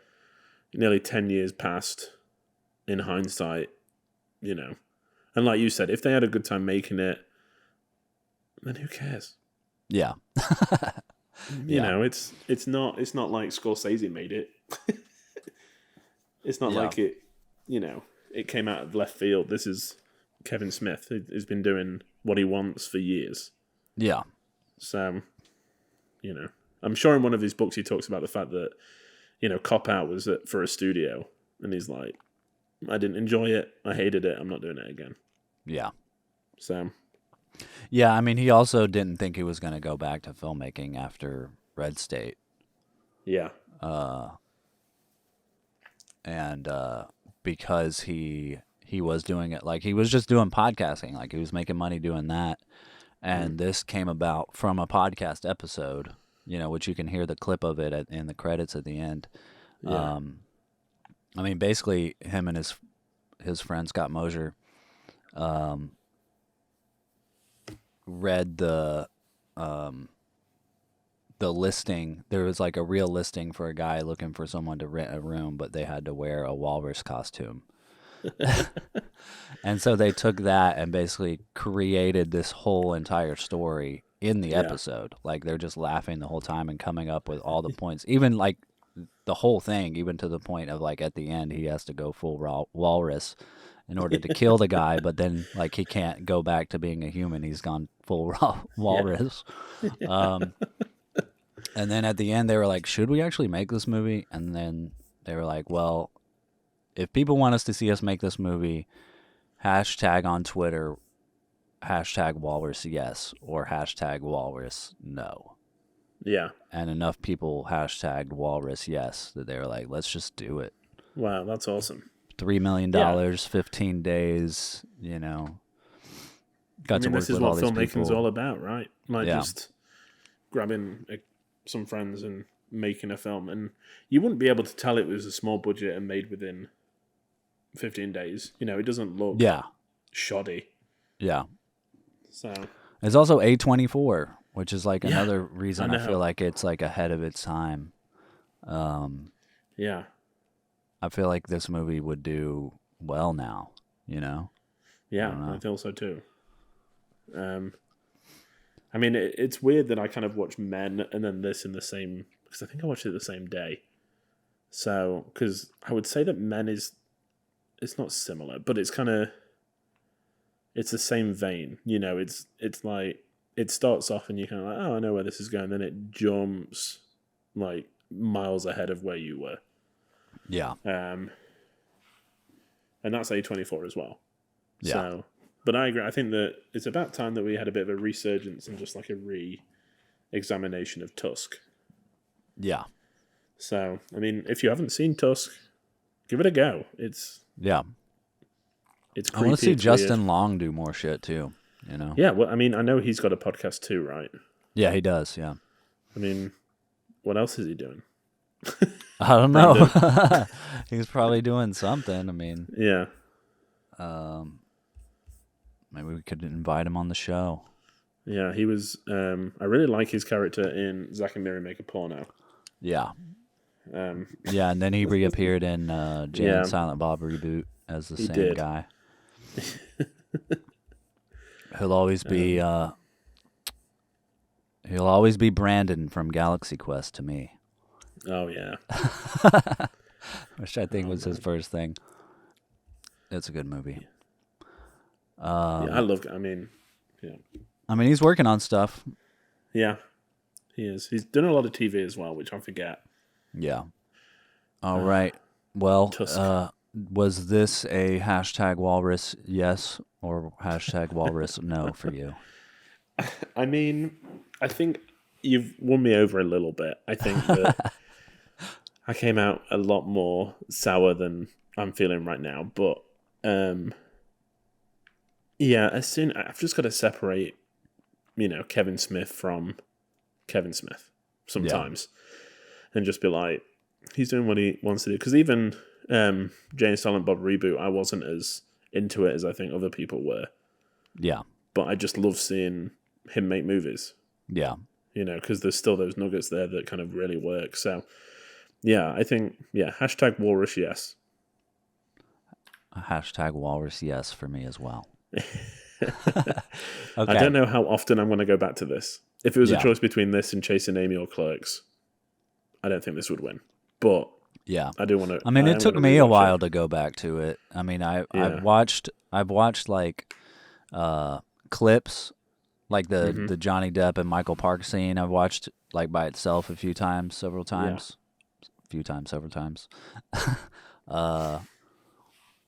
nearly 10 years past in hindsight, and like you said, if they had a good time making it, then who cares? Yeah. It's not like Scorsese made it. It's not like it, it came out of left field. This is Kevin Smith, who's been doing what he wants for years. Yeah. So, I'm sure in one of his books he talks about the fact that, Cop Out was for a studio, and he's like, I didn't enjoy it. I hated it. I'm not doing it again. Yeah. So. Yeah, I mean, he also didn't think he was going to go back to filmmaking after Red State. Yeah. And because he was doing it, like he was just doing podcasting, like he was making money doing that. And this came about from a podcast episode, which you can hear the clip of it in the credits at the end. Yeah. I mean, basically him and his friend Scott Mosier read the listing. There was like a real listing for a guy looking for someone to rent a room, but they had to wear a walrus costume. And so they took that and basically created this whole entire story in the episode. Like they're just laughing the whole time and coming up with all the points, even like the whole thing, even to the point of like at the end he has to go full walrus in order to kill the guy, but then like he can't go back to being a human. He's gone full walrus. And then at the end they were like, should we actually make this movie? And then they were like, well, if people want us to see us make this movie, hashtag on Twitter, hashtag walrus yes, or hashtag walrus no. Yeah. And enough people hashtagged walrus yes that they were like, let's just do it. Wow, that's awesome. $3 million, 15 days, you know. Got to work this is with all what these filmmaking's people. all about, right? Like Yeah. just grabbing some friends and making a film. And you wouldn't be able to tell it was a small budget and made within 15 days. You know, it doesn't look shoddy. Yeah. So It's also A24, which is like another I reason I know. feel like it's like ahead of its time. yeah. I feel like this movie would do well now, you know? Yeah, I feel so too. I mean, it's weird that I kind of watched Men and then this in the same, because I think I watched it the same day. So, because I would say that Men it's not similar, but it's kind of, it's the same vein. You know, it's like, it starts off and you're kind of like, oh, I know where this is going. Then it jumps like miles ahead of where you were. Yeah. And that's A24 as well. Yeah. So, but I agree. I think that it's about time that we had a bit of a resurgence and just like a re-examination of Tusk. Yeah. So, I mean, if you haven't seen Tusk, give it a go. It's Yeah. creepy. I want to see it's Justin weird. Long do more shit too, you know? Yeah, well, I mean, I know he's got a podcast too, right? Yeah, he does, yeah. I mean, what else is he doing? I don't know. He's probably doing something. I mean, Yeah. maybe we could invite him on the show. Yeah, he was... I really like his character in Zack and Miri Make a Porno. Yeah. Um, Yeah, and then he reappeared in Jay Yeah. and Silent Bob Reboot as the He same did. guy. He'll always be Branden from Galaxy Quest to me. oh, yeah. Which I think was his first thing. It's a good movie. Yeah, I love... I mean, yeah. I mean, he's working on stuff. Yeah, he is. He's done a lot of TV as well, which I forget. Yeah. All right. Well, Tusk. was this a hashtag walrus yes or hashtag walrus no for you? I mean, I think you've won me over a little bit. I think that I came out a lot more sour than I'm feeling right now. But yeah, I've just got to separate, you know, Kevin Smith from Kevin Smith sometimes, and just be like, he's doing what he wants to do. Because even Jay and Silent Bob Reboot, I wasn't as into it as I think other people were. Yeah. But I just love seeing him make movies. Yeah. You know, because there's still those nuggets there that kind of really work. So, yeah, I think, hashtag walrus yes. Hashtag walrus yes for me as well. I don't know how often I'm going to go back to this. If it was a choice between this and Chasing Amy or Clerks, I don't think this would win. But yeah, I do want to. I mean, it took gonna me a rewatch while it. to go back to it. I mean, I've Yeah. watched like clips, like the Johnny Depp and Michael Park scene. I've watched like by itself several times. Several times.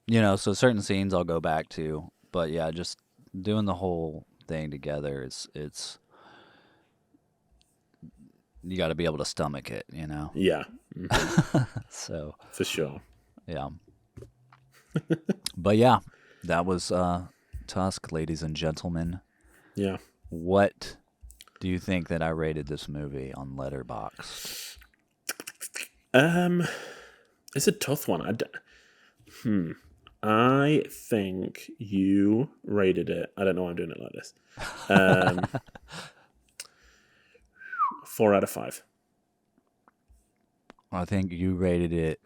You know, so certain scenes I'll go back to, but yeah, just doing the whole thing together, it's you got to be able to stomach it, you know. Yeah. Mhm. So For sure. yeah. But yeah, that was Tusk, ladies and gentlemen. Yeah. What do you think that I rated this movie on Letterboxd? It's a tough one. I think you rated it. I don't know why I'm doing it like this. 4 out of 5. I think you rated it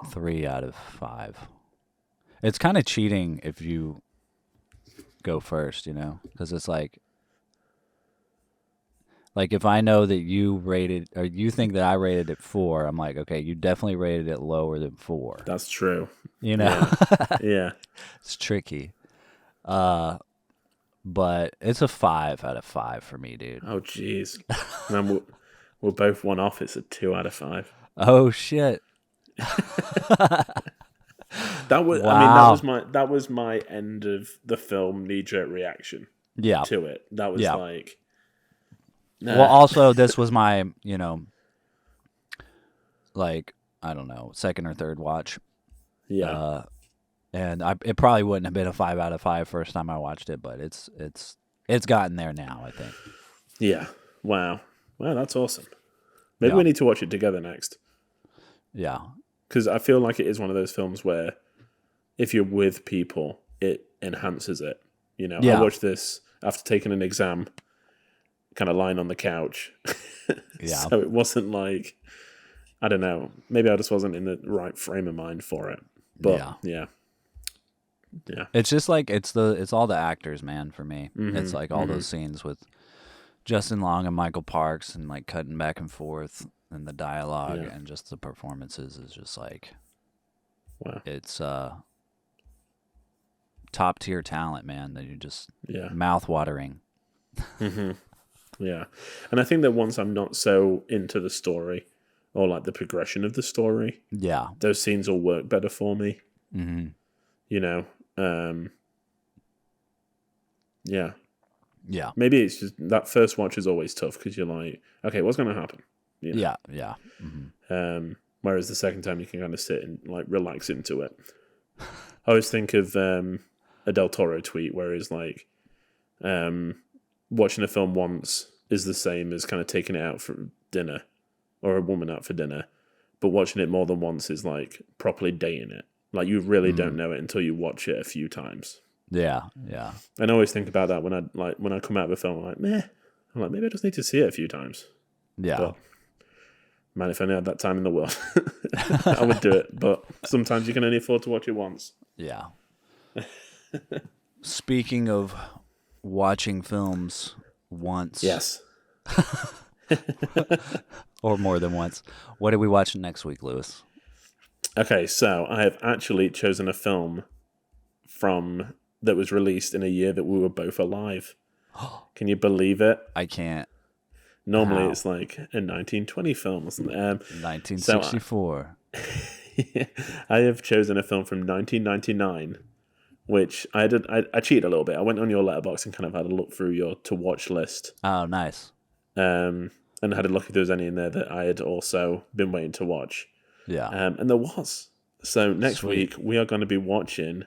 3 out of 5. It's kind of cheating if you go first, you know, because it's like Like if I know that you rated or you think that I rated it 4, I'm like, okay, you definitely rated it lower than 4. That's true. You know, Yeah. it's tricky. But it's a 5 out of 5 for me, dude. Oh, jeez. Man, we're both one off. It's a 2 out of 5. Oh shit. That was, I mean, that was my end of the film knee-jerk reaction Yeah. to it. That was like, nah. Well, also this was my, like, I don't know, second or third watch. Yeah. And it probably wouldn't have been a 5 out of 5 first time I watched it, but it's gotten there now, I think. Yeah. Wow. Wow, that's awesome. Maybe we need to watch it together next. Yeah. Because I feel like it is one of those films where if you're with people, it enhances it. You know, I watched this after taking an exam, kind of lying on the couch. Yeah. So it wasn't like, I don't know, maybe I just wasn't in the right frame of mind for it. But yeah. It's just like it's all the actors, man, for me. It's like all those scenes with Justin Long and Michael Parks and like cutting back and forth and the dialogue and just the performances is just like, wow. It's top tier talent, man, that you just mouth watering. Yeah. And I think that once I'm not so into the story or like the progression of the story, those scenes will work better for me. You know, yeah. Maybe it's just that first watch is always tough because you're like, okay, what's going to happen? You know? Yeah. Whereas the second time you can kind of sit and like relax into it. I always think of a Del Toro tweet where he's like, watching a film once is the same as kind of taking it out for dinner or a woman out for dinner, but watching it more than once is like properly dating it. Like you really don't know it until you watch it a few times. Yeah. And I always think about that when I come out of a film, I'm like, meh. I'm like, maybe I just need to see it a few times. Yeah. But, man, if I only had that time in the world, I would do it. But sometimes you can only afford to watch it once. Yeah. Speaking of watching films once. Yes. Or more than once. What are we watching next week, Lewis? Okay, so I have actually chosen a film that was released in a year that we were both alive. Can you believe it? I can't. Normally it's like a 1920 film or something. 1964. I have chosen a film from 1999, which I cheated a little bit. I went on your letterbox and kind of had a look through your to watch list. Oh, nice. And had a look if there was any in there that I had also been waiting to watch. Yeah. And there was. So next week we are going to be watching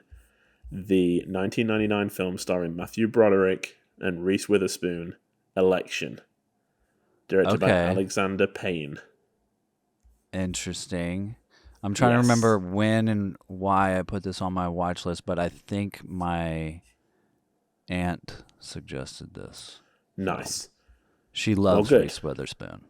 the 1999 film starring Matthew Broderick and Reese Witherspoon, Election, directed by Alexander Payne. Interesting. I'm trying to remember when and why I put this on my watch list, but I think my aunt suggested this. Nice. She loves Reese Witherspoon.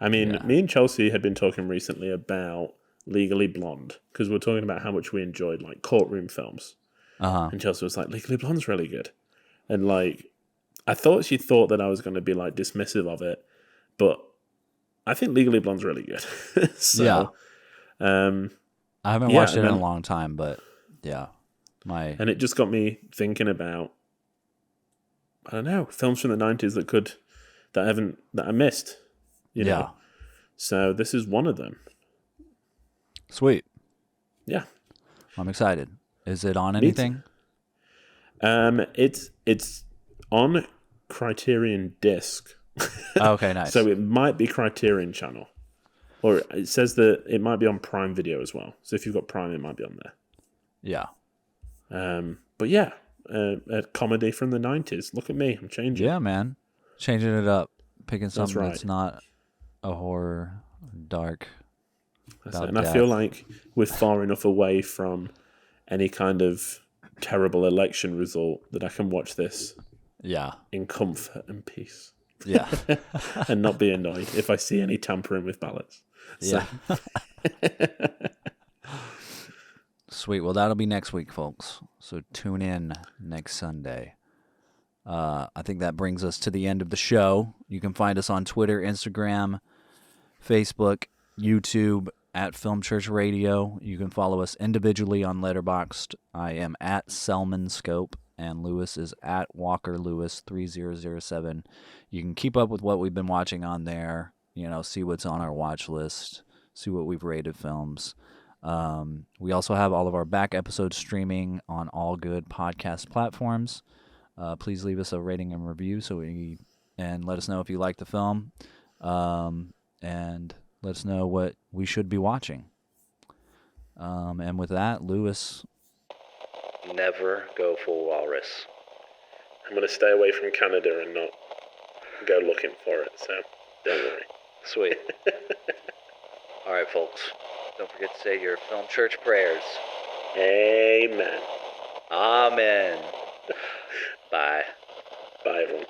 I mean, me and Chelsea had been talking recently about Legally Blonde because we're talking about how much we enjoyed like courtroom films. And Chelsea was like, Legally Blonde's really good. And like, I thought she thought that I was going to be like dismissive of it, but I think Legally Blonde's really good. So, I haven't watched it in a long time, but and it just got me thinking about, I don't know, films from the 90s that I missed. You know? So this is one of them. Sweet. Yeah. I'm excited. Is it on anything? It's on Criterion Disc. Okay, nice. So it might be Criterion Channel. Or it says that it might be on Prime Video as well. So if you've got Prime, it might be on there. Yeah. But yeah, a comedy from the 90s. Look at me. I'm changing. Yeah, man. Changing it up. Picking something that's not a horror, dark. And I feel like we're far enough away from any kind of terrible election result that I can watch this in comfort and peace. Yeah. And not be annoyed if I see any tampering with ballots. So. Yeah. Sweet. Well, that'll be next week, folks. So tune in next Sunday. I think that brings us to the end of the show. You can find us on Twitter, Instagram, Facebook, YouTube, at Film Church Radio. You can follow us individually on Letterboxd. I am at Selman Scope, and Lewis is at Walker Lewis 3007. You can keep up with what we've been watching on there. See what's on our watch list, see what we've rated films. We also have all of our back episodes streaming on all good podcast platforms. Please leave us a rating and review and let us know if you like the film, and let us know what we should be watching. And with that, Lewis, never go full walrus. I'm going to stay away from Canada and not go looking for it, so don't worry. Sweet. All right, folks. Don't forget to say your Film Church prayers. Amen. Amen. Bye. Bye, everyone.